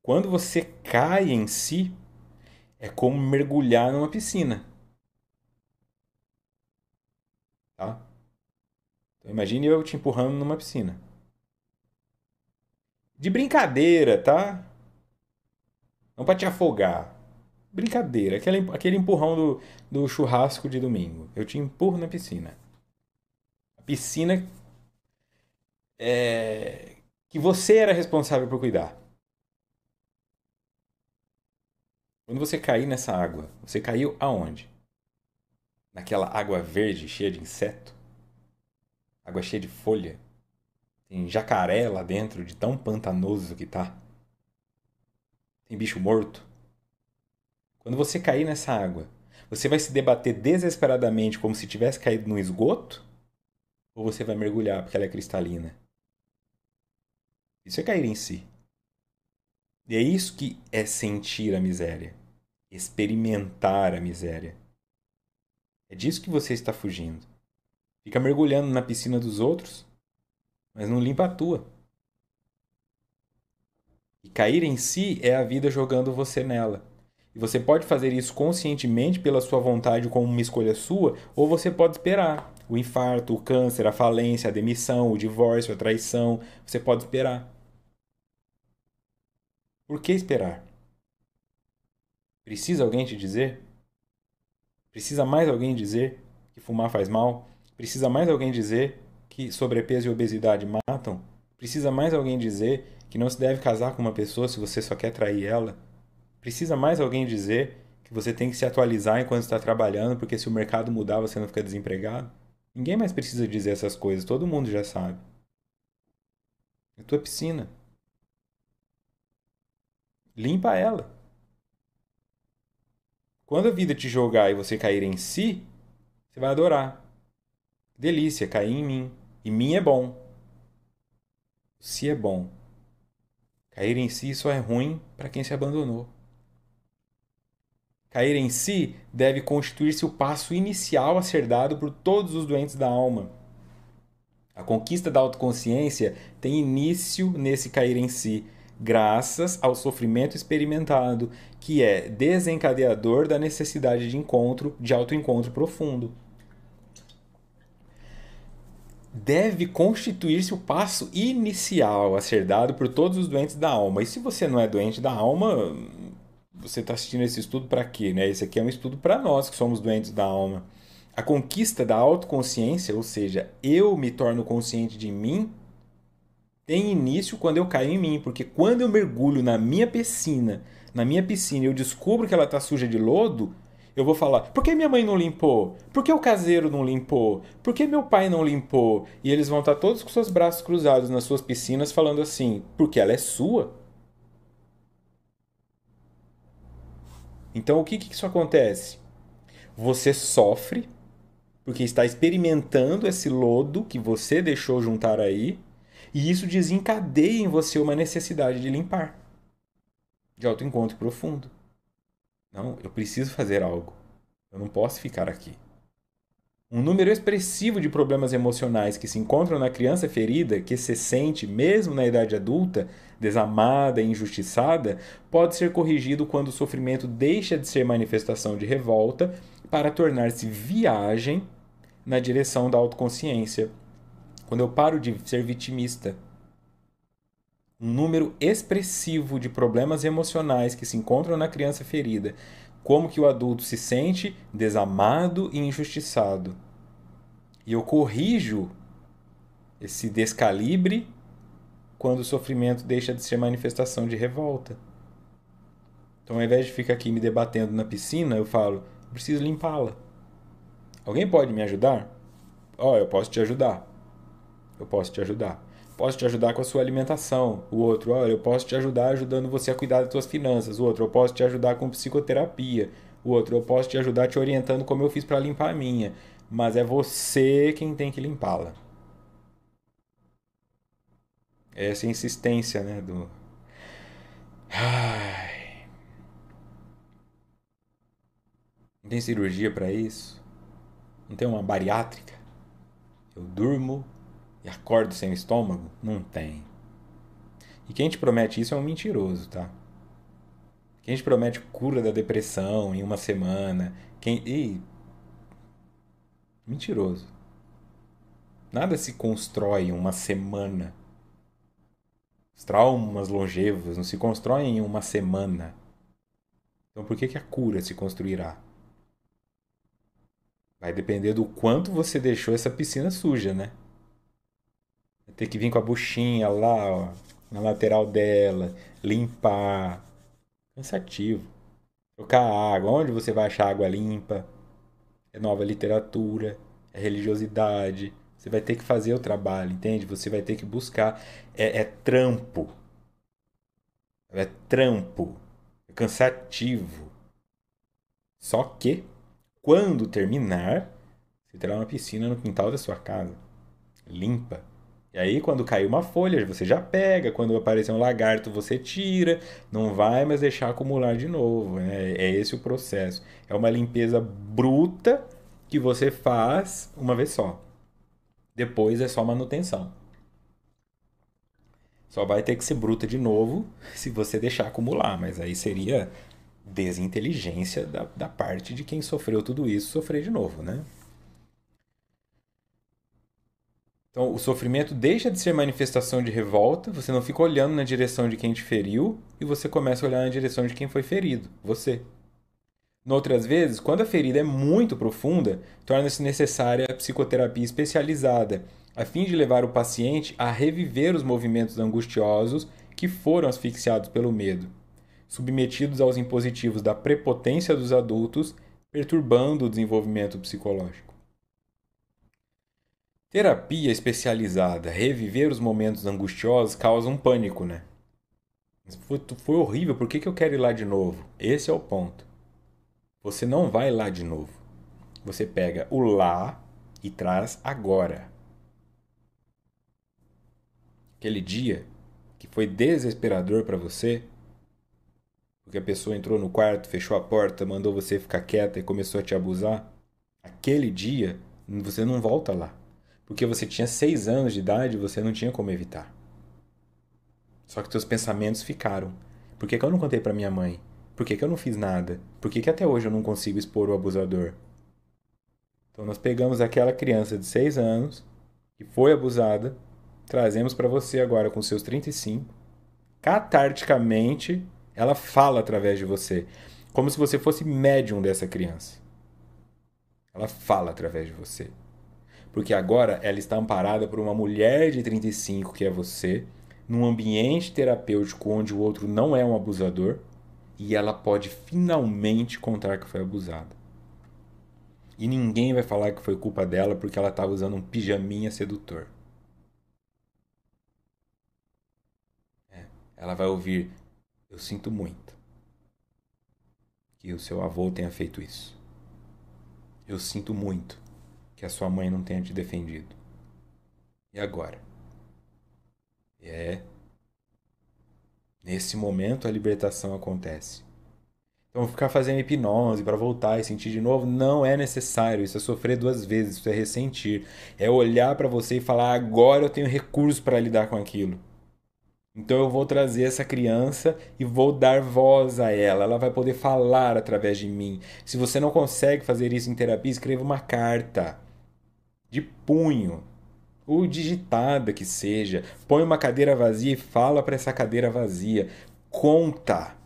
Quando você cai em si, é como mergulhar numa piscina, tá? Então imagine eu te empurrando numa piscina. De brincadeira, tá? Não pra te afogar. Brincadeira, aquele empurrão do churrasco de domingo. Eu te empurro na piscina. A piscina que você era responsável por cuidar. Quando você cair nessa água, você caiu aonde? Naquela água verde cheia de inseto? Água cheia de folha? Tem jacaré lá dentro de tão pantanoso que tá? Tem bicho morto? Quando você cair nessa água, você vai se debater desesperadamente como se tivesse caído no esgoto? Ou você vai mergulhar porque ela é cristalina? Isso é cair em si. E é isso que é sentir a miséria. Experimentar a miséria. É disso que você está fugindo. Fica mergulhando na piscina dos outros, mas não limpa a tua. E cair em si é a vida jogando você nela. E você pode fazer isso conscientemente pela sua vontade como uma escolha sua, ou você pode esperar. O infarto, o câncer, a falência, a demissão, o divórcio, a traição. Você pode esperar. Por que esperar? Precisa alguém te dizer? Precisa mais alguém dizer que fumar faz mal? Precisa mais alguém dizer que sobrepeso e obesidade matam? Precisa mais alguém dizer que não se deve casar com uma pessoa se você só quer trair ela? Precisa mais alguém dizer que você tem que se atualizar enquanto está trabalhando, porque se o mercado mudar você não fica desempregado? Ninguém mais precisa dizer essas coisas, todo mundo já sabe. É tua piscina. Limpa ela. Quando a vida te jogar e você cair em si, você vai adorar. Delícia, cair em mim. E mim é bom. Si é bom. Cair em si só é ruim para quem se abandonou. Cair em si deve constituir-se o passo inicial a ser dado por todos os doentes da alma. A conquista da autoconsciência tem início nesse cair em si, graças ao sofrimento experimentado, que é desencadeador da necessidade de encontro, de autoencontro profundo. Deve constituir-se o passo inicial a ser dado por todos os doentes da alma. E se você não é doente da alma, você está assistindo esse estudo para quê? Né? Esse aqui é um estudo para nós que somos doentes da alma. A conquista da autoconsciência, ou seja, eu me torno consciente de mim, tem início quando eu caio em mim. Porque quando eu mergulho na minha piscina, e eu descubro que ela está suja de lodo, eu vou falar: por que minha mãe não limpou? Por que o caseiro não limpou? Por que meu pai não limpou? E eles vão estar todos com seus braços cruzados nas suas piscinas falando assim: porque ela é sua. Então o que isso acontece? Você sofre porque está experimentando esse lodo que você deixou juntar aí, e isso desencadeia em você uma necessidade de limpar, de autoencontro profundo. Não, eu preciso fazer algo. Eu não posso ficar aqui. Um número expressivo de problemas emocionais que se encontram na criança ferida, que se sente, mesmo na idade adulta, desamada e injustiçada, pode ser corrigido quando o sofrimento deixa de ser manifestação de revolta para tornar-se viagem na direção da autoconsciência. Quando eu paro de ser vitimista. Um número expressivo de problemas emocionais que se encontram na criança ferida, como que o adulto se sente desamado e injustiçado. E eu corrijo esse descalibre quando o sofrimento deixa de ser manifestação de revolta. Então, ao invés de ficar aqui me debatendo na piscina, eu falo: preciso limpá-la. Alguém pode me ajudar? Eu posso te ajudar. Eu posso te ajudar. Posso te ajudar com a sua alimentação. O outro: olha, eu posso te ajudar ajudando você a cuidar das suas finanças. O outro: eu posso te ajudar com psicoterapia. O outro: eu posso te ajudar te orientando como eu fiz para limpar a minha. Mas é você quem tem que limpá-la. É essa insistência, né? Ai, não tem cirurgia para isso? Não tem uma bariátrica? Eu durmo e acordo sem estômago? Não tem. E quem te promete isso é um mentiroso, tá? Quem te promete cura da depressão em uma semana? Mentiroso. Nada se constrói em uma semana. Os traumas longevos não se constroem em uma semana. Então por que a cura se construirá? Vai depender do quanto você deixou essa piscina suja, né? Vai ter que vir com a buchinha lá, ó, na lateral dela, limpar. Cansativo. Trocar água. Onde você vai achar água limpa? É nova literatura, é religiosidade. Você vai ter que fazer o trabalho, entende? Você vai ter que buscar. É trampo. É trampo. É cansativo. Só que, quando terminar, você terá uma piscina no quintal da sua casa. Limpa. E aí, quando cair uma folha, você já pega. Quando aparecer um lagarto, você tira. Não vai mais deixar acumular de novo. Né? É esse o processo. É uma limpeza bruta que você faz uma vez só. Depois é só manutenção. Só vai ter que ser bruta de novo se você deixar acumular. Mas aí seria desinteligência da parte de quem sofreu tudo isso sofrer de novo, né? Então, o sofrimento deixa de ser manifestação de revolta, você não fica olhando na direção de quem te feriu e você começa a olhar na direção de quem foi ferido, você. Noutras vezes, quando a ferida é muito profunda, torna-se necessária a psicoterapia especializada, a fim de levar o paciente a reviver os movimentos angustiosos que foram asfixiados pelo medo, submetidos aos impositivos da prepotência dos adultos, perturbando o desenvolvimento psicológico. Terapia especializada, reviver os momentos angustiosos causa um pânico, né? Foi horrível, por que eu quero ir lá de novo? Esse é o ponto. Você não vai lá de novo. Você pega o lá e traz agora. Aquele dia que foi desesperador para você, porque a pessoa entrou no quarto, fechou a porta, mandou você ficar quieta e começou a te abusar. Aquele dia, você não volta lá. Porque você tinha 6 anos de idade e você não tinha como evitar. Só que teus pensamentos ficaram. Por que eu não contei pra minha mãe? Por que eu não fiz nada? Por que até hoje eu não consigo expor o abusador? Então nós pegamos aquela criança de 6 anos que foi abusada, trazemos para você agora com seus 35. Catarticamente, ela fala através de você, como se você fosse médium dessa criança. Ela fala através de você. Porque agora ela está amparada por uma mulher de 35, que é você, num ambiente terapêutico onde o outro não é um abusador, e ela pode finalmente contar que foi abusada. E ninguém vai falar que foi culpa dela porque ela estava usando um pijaminha sedutor. Ela vai ouvir: eu sinto muito que o seu avô tenha feito isso. Eu sinto muito que a sua mãe não tenha te defendido. E agora? Nesse momento a libertação acontece. Então ficar fazendo hipnose para voltar e sentir de novo não é necessário. Isso é sofrer 2 vezes, isso é ressentir. É olhar para você e falar: agora eu tenho recursos para lidar com aquilo. Então eu vou trazer essa criança e vou dar voz a ela. Ela vai poder falar através de mim. Se você não consegue fazer isso em terapia, escreva uma carta de punho, ou digitada que seja. Põe uma cadeira vazia e fala para essa cadeira vazia. Conta.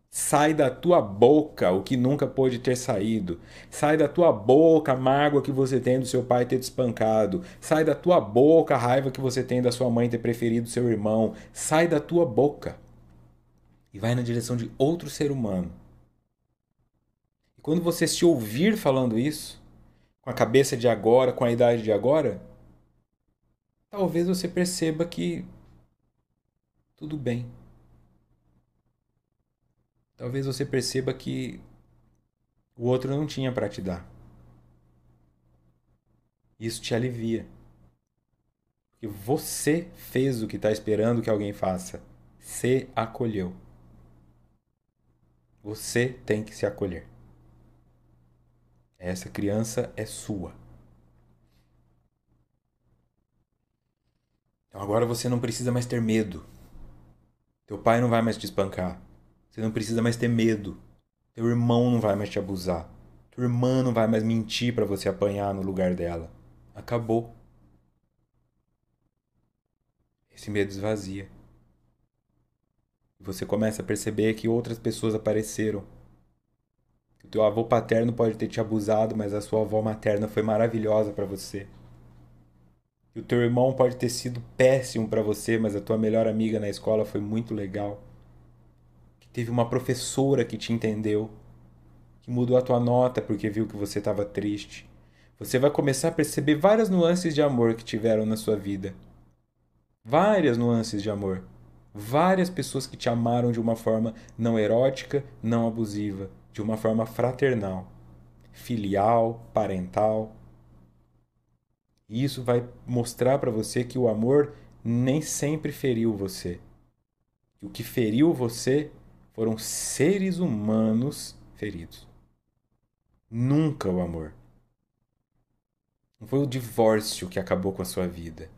Sai da tua boca o que nunca pôde ter saído. Sai da tua boca a mágoa que você tem do seu pai ter te espancado. Sai da tua boca a raiva que você tem da sua mãe ter preferido seu irmão. Sai da tua boca. E vai na direção de outro ser humano. E quando você se ouvir falando isso, com a cabeça de agora, com a idade de agora, talvez você perceba que tudo bem. Talvez você perceba que o outro não tinha para te dar. Isso te alivia. Porque você fez o que está esperando que alguém faça. Se acolheu. Você tem que se acolher. Essa criança é sua. Então agora você não precisa mais ter medo. Teu pai não vai mais te espancar. Você não precisa mais ter medo. Teu irmão não vai mais te abusar. Tua irmã não vai mais mentir para você apanhar no lugar dela. Acabou. Esse medo esvazia. E você começa a perceber que outras pessoas apareceram. O teu avô paterno pode ter te abusado, mas a sua avó materna foi maravilhosa para você. E o teu irmão pode ter sido péssimo para você, mas a tua melhor amiga na escola foi muito legal. Que teve uma professora que te entendeu, que mudou a tua nota porque viu que você estava triste. Você vai começar a perceber várias nuances de amor que tiveram na sua vida. Várias nuances de amor. Várias pessoas que te amaram de uma forma não erótica, não abusiva, de uma forma fraternal, filial, parental. E isso vai mostrar para você que o amor nem sempre feriu você. E o que feriu você foram seres humanos feridos. Nunca o amor. Não foi o divórcio que acabou com a sua vida.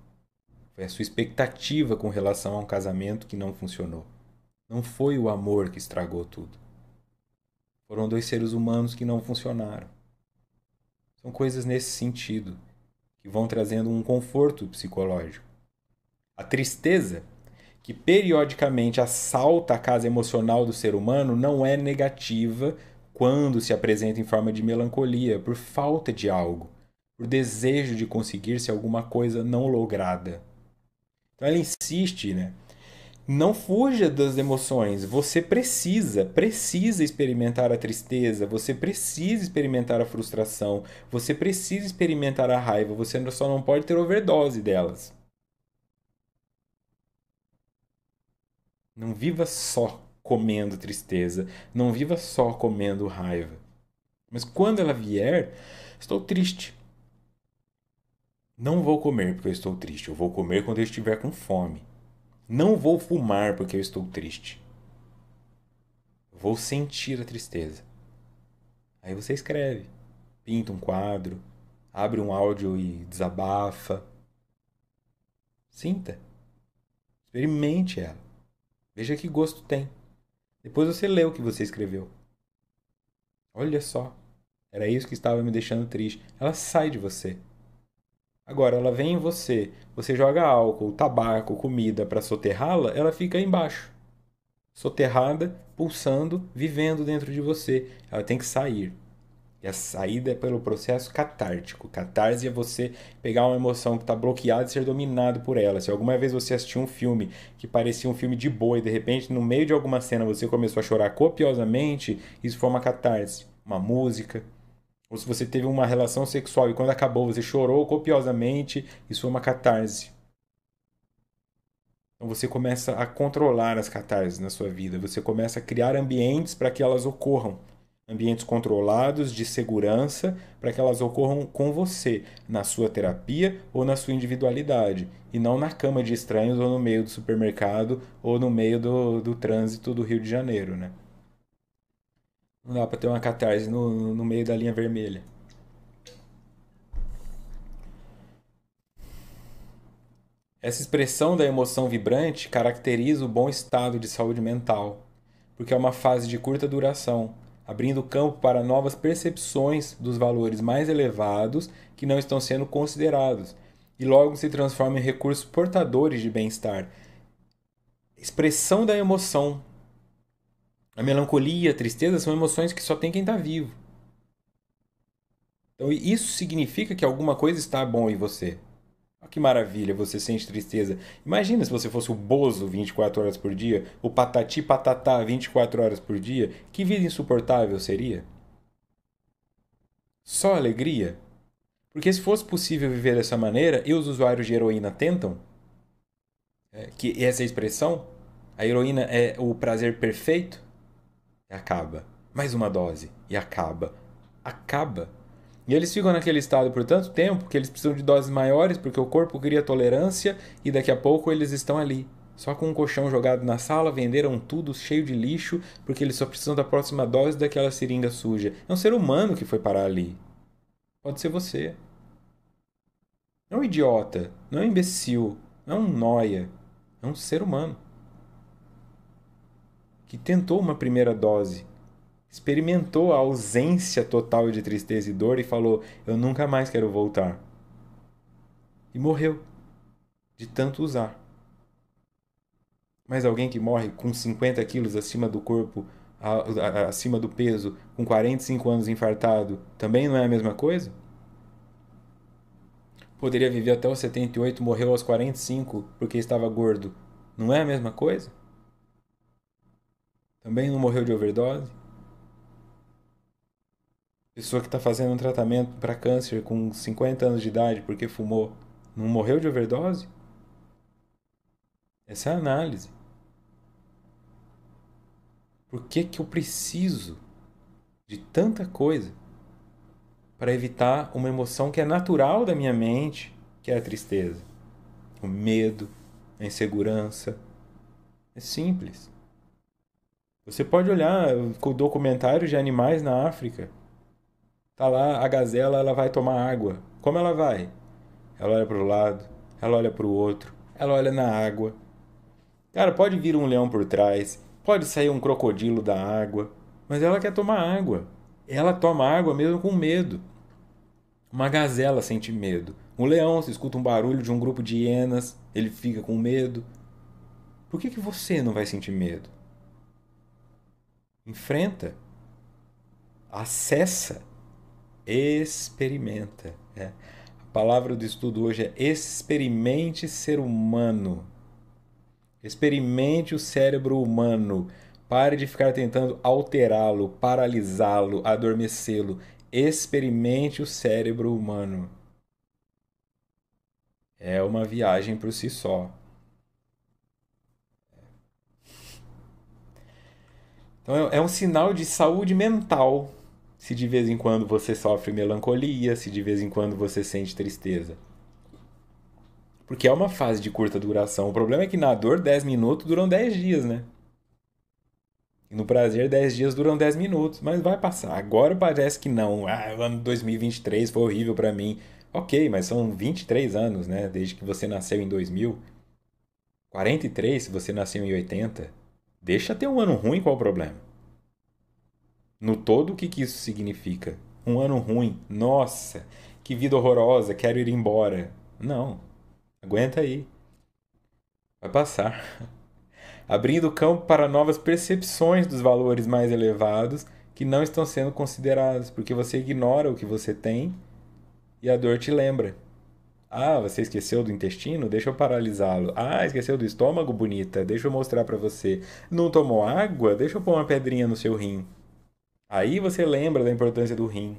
Foi a sua expectativa com relação a um casamento que não funcionou. Não foi o amor que estragou tudo. Foram 2 seres humanos que não funcionaram. São coisas nesse sentido, que vão trazendo um conforto psicológico. A tristeza, que periodicamente assalta a casa emocional do ser humano, não é negativa quando se apresenta em forma de melancolia, por falta de algo. por desejo de conseguir-se alguma coisa não lograda. Então ela insiste, né? Não fuja das emoções. Você precisa experimentar a tristeza, você precisa experimentar a frustração, você precisa experimentar a raiva, você só não pode ter overdose delas. Não viva só comendo tristeza, não viva só comendo raiva. Mas quando ela vier, estou triste. Não vou comer porque eu estou triste, eu vou comer quando eu estiver com fome. Não vou fumar porque eu estou triste. Vou sentir a tristeza. Aí você escreve, pinta um quadro, abre um áudio e desabafa. Sinta, experimente ela. Veja que gosto tem. Depois você lê o que você escreveu. Olha só, era isso que estava me deixando triste. Ela sai de você. Agora, ela vem em você, você joga álcool, tabaco, comida para soterrá-la, ela fica embaixo. Soterrada, pulsando, vivendo dentro de você. Ela tem que sair. E a saída é pelo processo catártico. Catarse é você pegar uma emoção que está bloqueada e ser dominado por ela. Se alguma vez você assistiu um filme que parecia um filme de boa e de repente, no meio de alguma cena, você começou a chorar copiosamente, isso foi uma catarse. Uma música. Ou se você teve uma relação sexual e quando acabou você chorou copiosamente, isso foi uma catarse. Então você começa a controlar as catarses na sua vida. Você começa a criar ambientes para que elas ocorram. Ambientes controlados, de segurança, para que elas ocorram com você, na sua terapia ou na sua individualidade. E não na cama de estranhos ou no meio do supermercado ou no meio do trânsito do Rio de Janeiro, né? Não dá para ter uma catarse no meio da linha vermelha. Essa expressão da emoção vibrante caracteriza o bom estado de saúde mental, porque é uma fase de curta duração, abrindo campo para novas percepções dos valores mais elevados que não estão sendo considerados, e logo se transforma em recursos portadores de bem-estar. Expressão da emoção. A melancolia, a tristeza são emoções que só tem quem está vivo. Então, isso significa que alguma coisa está bom em você. Olha que maravilha, você sente tristeza. Imagina se você fosse o Bozo 24 horas por dia, o Patati Patatá 24 horas por dia. Que vida insuportável seria? Só alegria? Porque se fosse possível viver dessa maneira, e os usuários de heroína tentam, que essa é a expressão, a heroína é o prazer perfeito, e acaba. Mais uma dose, e acaba. Acaba. E eles ficam naquele estado por tanto tempo que eles precisam de doses maiores porque o corpo cria tolerância e daqui a pouco eles estão ali. Só com um colchão jogado na sala, venderam tudo cheio de lixo porque eles só precisam da próxima dose daquela seringa suja. É um ser humano que foi parar ali. Pode ser você. Não é um idiota, não é um imbecil, não é um nóia. É um ser humano que tentou uma primeira dose, experimentou a ausência total de tristeza e dor e falou: Eu nunca mais quero voltar. E morreu de tanto usar. Mas alguém que morre com 50 quilos acima do corpo, acima do peso, com 45 anos infartado, também não é a mesma coisa? Poderia viver até os 78, morreu aos 45 porque estava gordo. Não é a mesma coisa? Também não morreu de overdose? Pessoa que está fazendo um tratamento para câncer com 50 anos de idade porque fumou, não morreu de overdose? Essa é a análise. Por que que eu preciso de tanta coisa para evitar uma emoção que é natural da minha mente, que é a tristeza, o medo, a insegurança? É simples. Você pode olhar o documentário de animais na África. Tá lá a gazela, ela vai tomar água. Como ela vai? Ela olha para o lado, ela olha para o outro, ela olha na água. Cara, pode vir um leão por trás, pode sair um crocodilo da água, mas ela quer tomar água. Ela toma água mesmo com medo. Uma gazela sente medo. Um leão, se escuta um barulho de um grupo de hienas, ele fica com medo. Por que que você não vai sentir medo? Enfrenta, acessa, experimenta. A palavra do estudo hoje é experimente ser humano. Experimente o cérebro humano. Pare de ficar tentando alterá-lo, paralisá-lo, adormecê-lo. Experimente o cérebro humano. É uma viagem por si só. Então é um sinal de saúde mental se de vez em quando você sofre melancolia, se de vez em quando você sente tristeza. Porque é uma fase de curta duração. O problema é que na dor 10 minutos duram 10 dias, né? E no prazer 10 dias duram 10 minutos, mas vai passar. Agora parece que não. Ah, o ano 2023 foi horrível pra mim. Ok, mas são 23 anos, né? Desde que você nasceu em 2000. 43 se você nasceu em 80. Deixa ter um ano ruim, qual o problema? No todo, o que que isso significa? Um ano ruim. Nossa, que vida horrorosa, quero ir embora. Não, aguenta aí. Vai passar. Abrindo campo para novas percepções dos valores mais elevados que não estão sendo considerados, porque você ignora o que você tem e a dor te lembra. Ah, você esqueceu do intestino? Deixa eu paralisá-lo. Ah, esqueceu do estômago, bonita? Deixa eu mostrar para você. Não tomou água? Deixa eu pôr uma pedrinha no seu rim. Aí você lembra da importância do rim.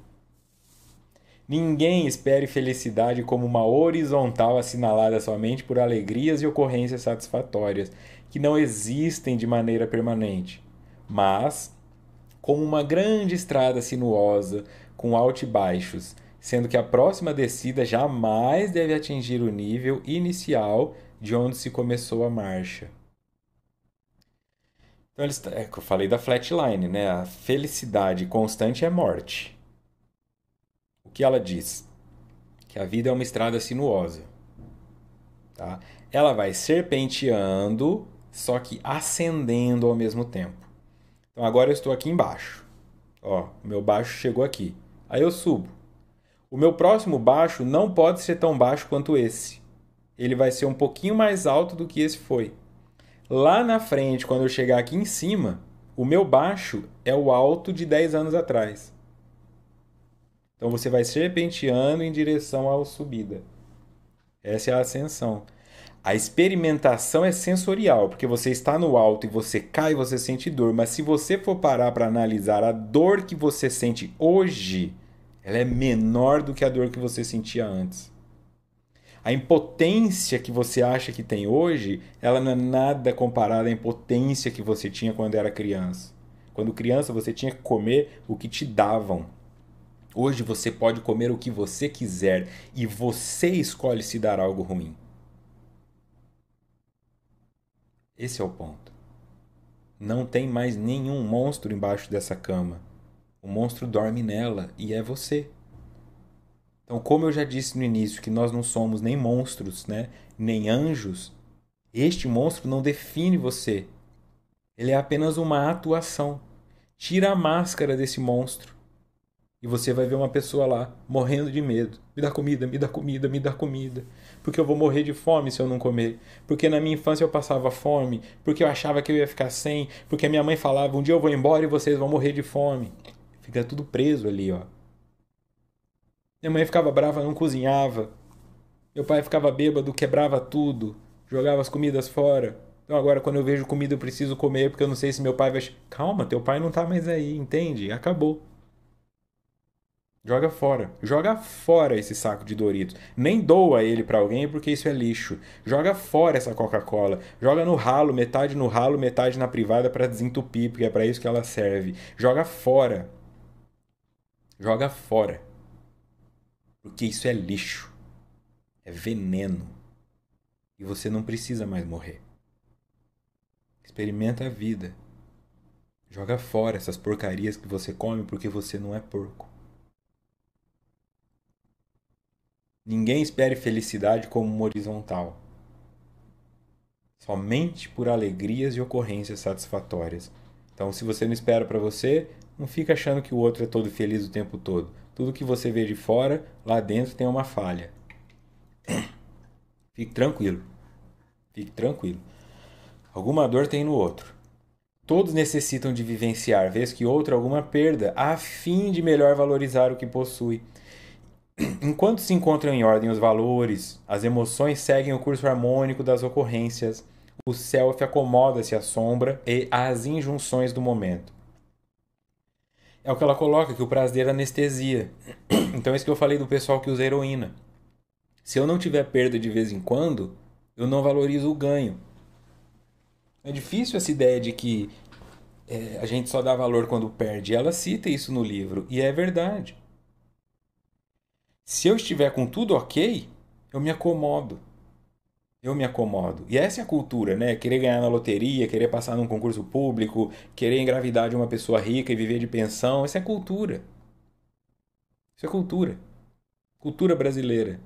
Ninguém espere felicidade como uma horizontal assinalada somente por alegrias e ocorrências satisfatórias, que não existem de maneira permanente, mas como uma grande estrada sinuosa, com altos e baixos, sendo que a próxima descida jamais deve atingir o nível inicial de onde se começou a marcha. Então, é que eu falei da flatline, né? A felicidade constante é morte. O que ela diz? Que a vida é uma estrada sinuosa. Tá? Ela vai serpenteando, só que ascendendo ao mesmo tempo. Então agora eu estou aqui embaixo. Ó, o meu baixo chegou aqui. Aí eu subo. O meu próximo baixo não pode ser tão baixo quanto esse. Ele vai ser um pouquinho mais alto do que esse foi. Lá na frente, quando eu chegar aqui em cima, o meu baixo é o alto de 10 anos atrás. Então você vai serpenteando em direção à subida. Essa é a ascensão. A experimentação é sensorial, porque você está no alto e você cai e você sente dor. Mas se você for parar para analisar a dor que você sente hoje, ela é menor do que a dor que você sentia antes. A impotência que você acha que tem hoje, ela não é nada comparada à impotência que você tinha quando era criança. Quando criança, você tinha que comer o que te davam. Hoje você pode comer o que você quiser e você escolhe se dar algo ruim. Esse é o ponto. Não tem mais nenhum monstro embaixo dessa cama. O monstro dorme nela e é você. Então, como eu já disse no início que nós não somos nem monstros, né, nem anjos, este monstro não define você. Ele é apenas uma atuação. Tira a máscara desse monstro e você vai ver uma pessoa lá morrendo de medo. Me dá comida, me dá comida, me dá comida. Porque eu vou morrer de fome se eu não comer. Porque na minha infância eu passava fome. Porque eu achava que eu ia ficar sem. Porque a minha mãe falava: um dia eu vou embora e vocês vão morrer de fome. Fica tudo preso ali, ó. Minha mãe ficava brava, não cozinhava. Meu pai ficava bêbado, quebrava tudo. Jogava as comidas fora. Então agora quando eu vejo comida eu preciso comer porque eu não sei se meu pai vai. Calma, teu pai não tá mais aí, entende? Acabou. Joga fora. Joga fora esse saco de Doritos. Nem doa ele pra alguém porque isso é lixo. Joga fora essa Coca-Cola. Joga no ralo, metade na privada pra desentupir, porque é pra isso que ela serve. Joga fora. Joga fora. Porque isso é lixo. É veneno. E você não precisa mais morrer. Experimenta a vida. Joga fora essas porcarias que você come porque você não é porco. Ninguém espere felicidade como uma horizontal. Somente por alegrias e ocorrências satisfatórias. Então, se você não espera para você, não fica achando que o outro é todo feliz o tempo todo. Tudo que você vê de fora, lá dentro tem uma falha. Fique tranquilo. Fique tranquilo. Alguma dor tem no outro. Todos necessitam de vivenciar, vez que outra, alguma perda, a fim de melhor valorizar o que possui. Enquanto se encontram em ordem os valores, as emoções seguem o curso harmônico das ocorrências, o self acomoda-se à sombra e às injunções do momento. É o que ela coloca, que o prazer anestesia. Então é isso que eu falei do pessoal que usa heroína. Se eu não tiver perda de vez em quando, eu não valorizo o ganho. É difícil essa ideia de que a gente só dá valor quando perde. Ela cita isso no livro, e é verdade. Se eu estiver com tudo ok, eu me acomodo. Eu me acomodo. E essa é a cultura, né? Querer ganhar na loteria, querer passar num concurso público, querer engravidar de uma pessoa rica e viver de pensão. Isso é cultura. Isso é cultura. Cultura brasileira.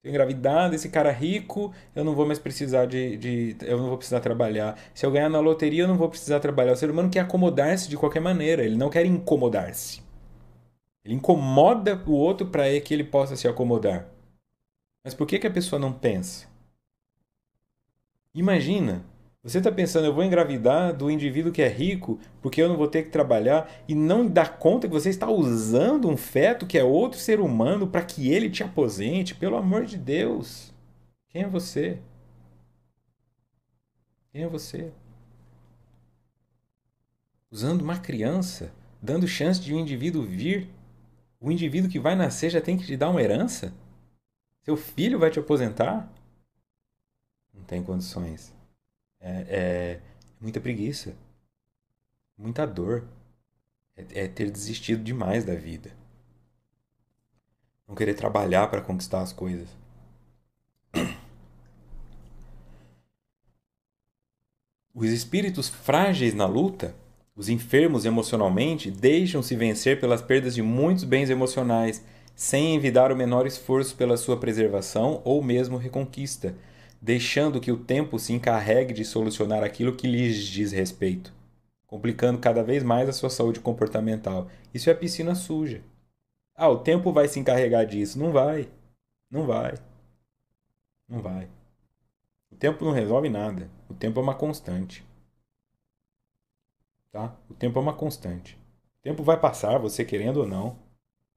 Se eu engravidar desse cara rico, eu não vou mais precisar eu não vou precisar trabalhar. Se eu ganhar na loteria, eu não vou precisar trabalhar. O ser humano quer acomodar-se de qualquer maneira. Ele não quer incomodar-se. Ele incomoda o outro para que ele possa se acomodar. Mas por que a pessoa não pensa? Imagina, você está pensando, eu vou engravidar do indivíduo que é rico porque eu não vou ter que trabalhar e não dá conta que você está usando um feto que é outro ser humano para que ele te aposente. Pelo amor de Deus. Quem é você? Quem é você? Usando uma criança, dando chance de um indivíduo vir. O indivíduo que vai nascer já tem que te dar uma herança? Seu filho vai te aposentar? Não tem condições. É muita preguiça, muita dor. É ter desistido demais da vida. Não querer trabalhar para conquistar as coisas. Os espíritos frágeis na luta, os enfermos emocionalmente, deixam-se vencer pelas perdas de muitos bens emocionais, sem envidar o menor esforço pela sua preservação ou mesmo reconquista, deixando que o tempo se encarregue de solucionar aquilo que lhes diz respeito, complicando cada vez mais a sua saúde comportamental. Isso é a piscina suja. Ah, o tempo vai se encarregar disso. Não vai. Não vai. Não vai. O tempo não resolve nada. O tempo é uma constante. Tá? O tempo é uma constante. O tempo vai passar, você querendo ou não.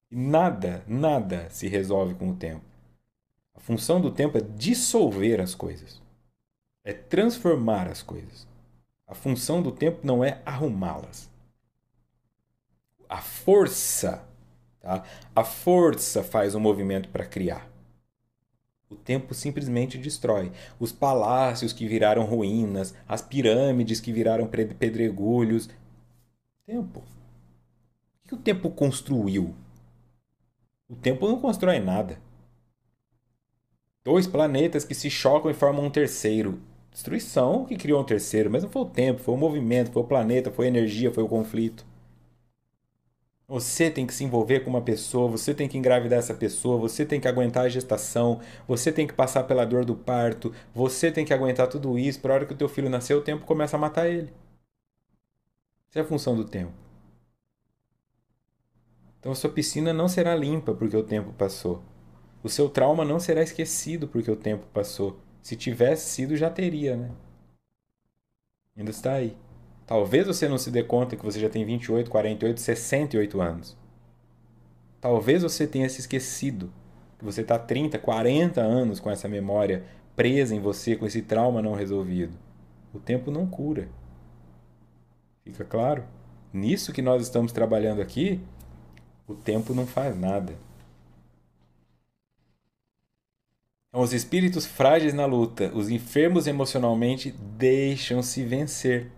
E nada se resolve com o tempo. A função do tempo é dissolver as coisas. É transformar as coisas. A função do tempo não é arrumá-las. A força, tá? A força faz o movimento para criar. O tempo simplesmente destrói. Os palácios que viraram ruínas, as pirâmides que viraram pedregulhos. Tempo. O que o tempo construiu? O tempo não constrói nada. Dois planetas que se chocam e formam um terceiro. Destruição que criou um terceiro, mas não foi o tempo, foi o movimento, foi o planeta, foi a energia, foi o conflito. Você tem que se envolver com uma pessoa, você tem que engravidar essa pessoa, você tem que aguentar a gestação, você tem que passar pela dor do parto, você tem que aguentar tudo isso. Para a hora que o teu filho nascer, o tempo começa a matar ele. Essa é a função do tempo. Então a sua piscina não será limpa porque o tempo passou. O seu trauma não será esquecido porque o tempo passou. Se tivesse sido, já teria, né? Ainda está aí. Talvez você não se dê conta que você já tem 28, 48, 68 anos. Talvez você tenha se esquecido que você está 30, 40 anos com essa memória presa em você, com esse trauma não resolvido. O tempo não cura. Fica claro? Nisso que nós estamos trabalhando aqui, o tempo não faz nada. Então, os espíritos frágeis na luta, os enfermos emocionalmente, deixam-se vencer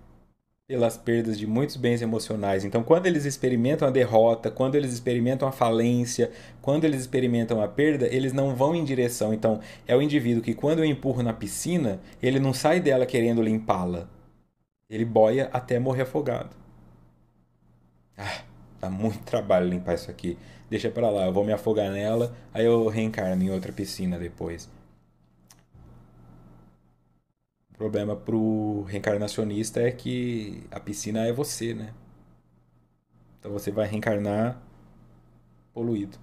pelas perdas de muitos bens emocionais. Então, quando eles experimentam a derrota, quando eles experimentam a falência, quando eles experimentam a perda, eles não vão em direção. Então, é o indivíduo que, quando eu empurro na piscina, ele não sai dela querendo limpá-la. Ele boia até morrer afogado. Ah, dá muito trabalho limpar isso aqui. Deixa pra lá, eu vou me afogar nela, aí eu reencarno em outra piscina depois. O problema pro reencarnacionista é que a piscina é você, né? Então você vai reencarnar poluído.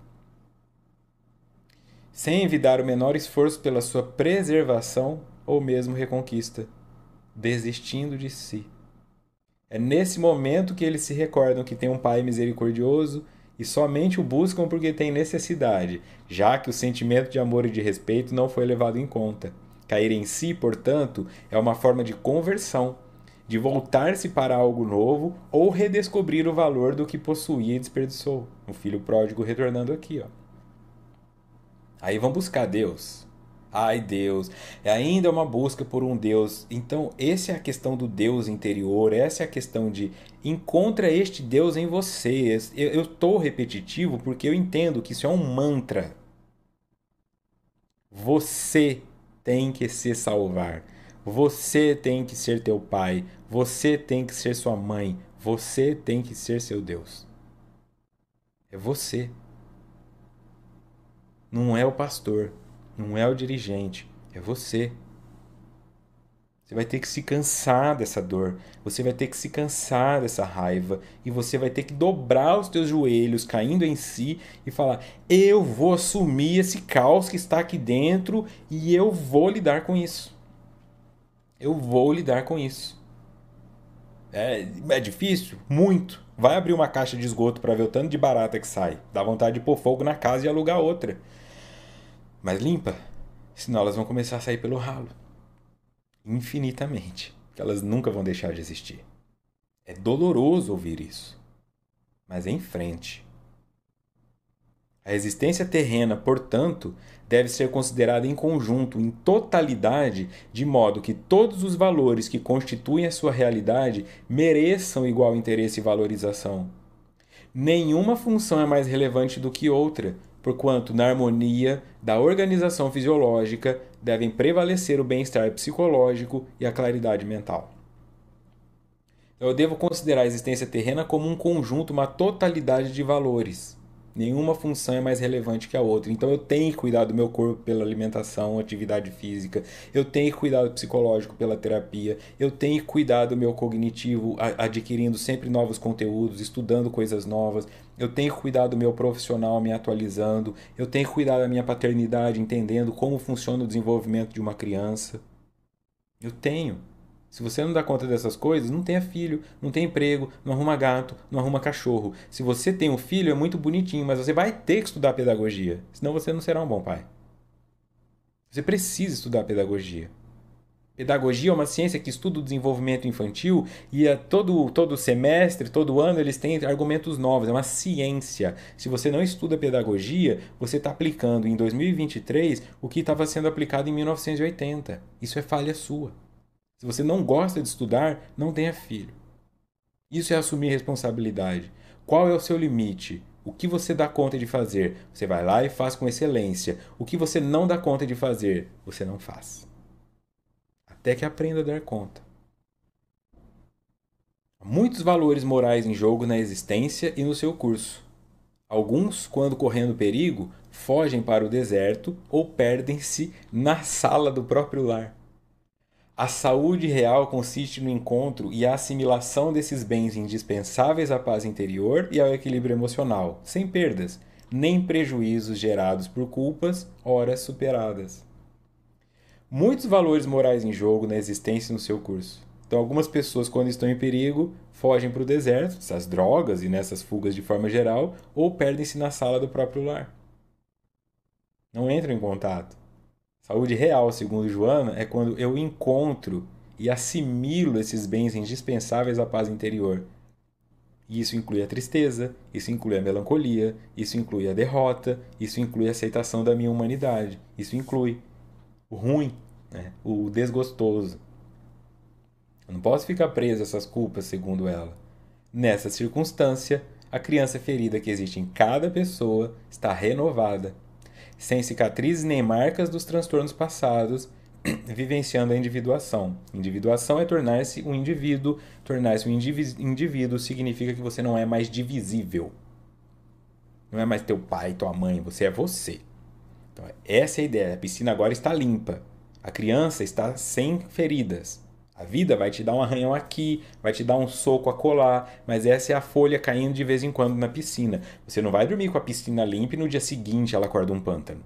Sem envidar o menor esforço pela sua preservação ou mesmo reconquista, desistindo de si. É nesse momento que eles se recordam que tem um Pai misericordioso e somente o buscam porque têm necessidade, já que o sentimento de amor e de respeito não foi levado em conta. Cair em si, portanto, é uma forma de conversão, de voltar-se para algo novo ou redescobrir o valor do que possuía e desperdiçou. O filho pródigo retornando aqui, ó. Aí vão buscar Deus. Ai, Deus. É ainda uma busca por um Deus. Então, essa é a questão do Deus interior. Essa é a questão de encontra este Deus em você. Eu estou repetitivo porque eu entendo que isso é um mantra. Você tem que se salvar. Você tem que ser teu pai. Você tem que ser sua mãe. Você tem que ser seu Deus. É você. Não é o pastor. Não é o dirigente. É você. Você vai ter que se cansar dessa dor. Você vai ter que se cansar dessa raiva. E você vai ter que dobrar os teus joelhos, caindo em si, e falar: eu vou assumir esse caos que está aqui dentro e eu vou lidar com isso. Eu vou lidar com isso. É difícil? Muito. Vai abrir uma caixa de esgoto para ver o tanto de barata que sai. Dá vontade de pôr fogo na casa e alugar outra. Mas limpa, senão elas vão começar a sair pelo ralo. Infinitamente. Que elas nunca vão deixar de existir. É doloroso ouvir isso. Mas é em frente. A existência terrena, portanto, deve ser considerada em conjunto, em totalidade, de modo que todos os valores que constituem a sua realidade mereçam igual interesse e valorização. Nenhuma função é mais relevante do que outra, porquanto, na harmonia da organização fisiológica, devem prevalecer o bem-estar psicológico e a claridade mental. Então, eu devo considerar a existência terrena como um conjunto, uma totalidade de valores. Nenhuma função é mais relevante que a outra. Então eu tenho que cuidar do meu corpo pela alimentação, atividade física. Eu tenho que cuidar do psicológico pela terapia. Eu tenho que cuidar do meu cognitivo, adquirindo sempre novos conteúdos, estudando coisas novas. Eu tenho que cuidar do meu profissional, me atualizando. Eu tenho que cuidar da minha paternidade, entendendo como funciona o desenvolvimento de uma criança. Eu tenho. Se você não dá conta dessas coisas, não tenha filho, não tem emprego, não arruma gato, não arruma cachorro. Se você tem um filho, é muito bonitinho, mas você vai ter que estudar pedagogia, senão você não será um bom pai. Você precisa estudar pedagogia. Pedagogia é uma ciência que estuda o desenvolvimento infantil e todo semestre, todo ano, eles têm argumentos novos. É uma ciência. Se você não estuda pedagogia, você está aplicando em 2023 o que estava sendo aplicado em 1980. Isso é falha sua. Se você não gosta de estudar, não tenha filho. Isso é assumir responsabilidade. Qual é o seu limite? O que você dá conta de fazer? Você vai lá e faz com excelência. O que você não dá conta de fazer, você não faz. Até que aprenda a dar conta. Há muitos valores morais em jogo na existência e no seu curso. Alguns, quando correndo perigo, fogem para o deserto ou perdem-se na sala do próprio lar. A saúde real consiste no encontro e a assimilação desses bens indispensáveis à paz interior e ao equilíbrio emocional, sem perdas, nem prejuízos gerados por culpas, ora superadas. Muitos valores morais em jogo na existência e no seu curso. Então, algumas pessoas, quando estão em perigo, fogem para o deserto, essas drogas e nessas fugas de forma geral, ou perdem-se na sala do próprio lar. Não entram em contato. Saúde real, segundo Joana, é quando eu encontro e assimilo esses bens indispensáveis à paz interior. E isso inclui a tristeza, isso inclui a melancolia, isso inclui a derrota, isso inclui a aceitação da minha humanidade, isso inclui o ruim, né? O desgostoso. Eu não posso ficar preso a essas culpas, segundo ela. Nessa circunstância, a criança ferida que existe em cada pessoa está renovada, sem cicatrizes nem marcas dos transtornos passados, vivenciando a individuação. Individuação é tornar-se um indivíduo. Tornar-se um indivíduo significa que você não é mais divisível. Não é mais teu pai, tua mãe, você é você. Então, essa é a ideia. A piscina agora está limpa. A criança está sem feridas. A vida vai te dar um arranhão aqui, vai te dar um soco acolá, mas essa é a folha caindo de vez em quando na piscina. Você não vai dormir com a piscina limpa e no dia seguinte ela acorda um pântano.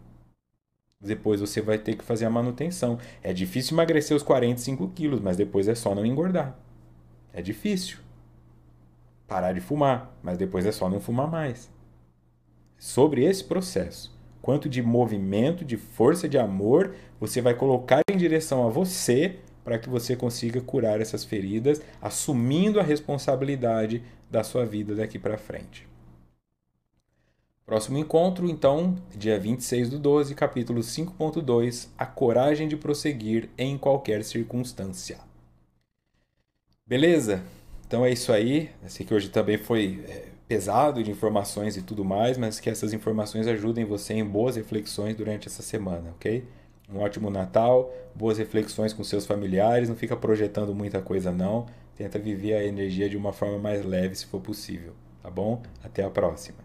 Depois você vai ter que fazer a manutenção. É difícil emagrecer os 45 quilos, mas depois é só não engordar. É difícil. Parar de fumar, mas depois é só não fumar mais. sobre esse processo. Quanto de movimento, de força, de amor você vai colocar em direção a você para que você consiga curar essas feridas, assumindo a responsabilidade da sua vida daqui para frente. Próximo encontro, então, dia 26/12, capítulo 5.2, a coragem de prosseguir em qualquer circunstância. Beleza? Então é isso aí. Eu sei que hoje também foi pesado de informações e tudo mais, mas que essas informações ajudem você em boas reflexões durante essa semana, ok? Um ótimo Natal, boas reflexões com seus familiares, não fica projetando muita coisa não. Tenta viver a energia de uma forma mais leve se for possível, tá bom? Até a próxima.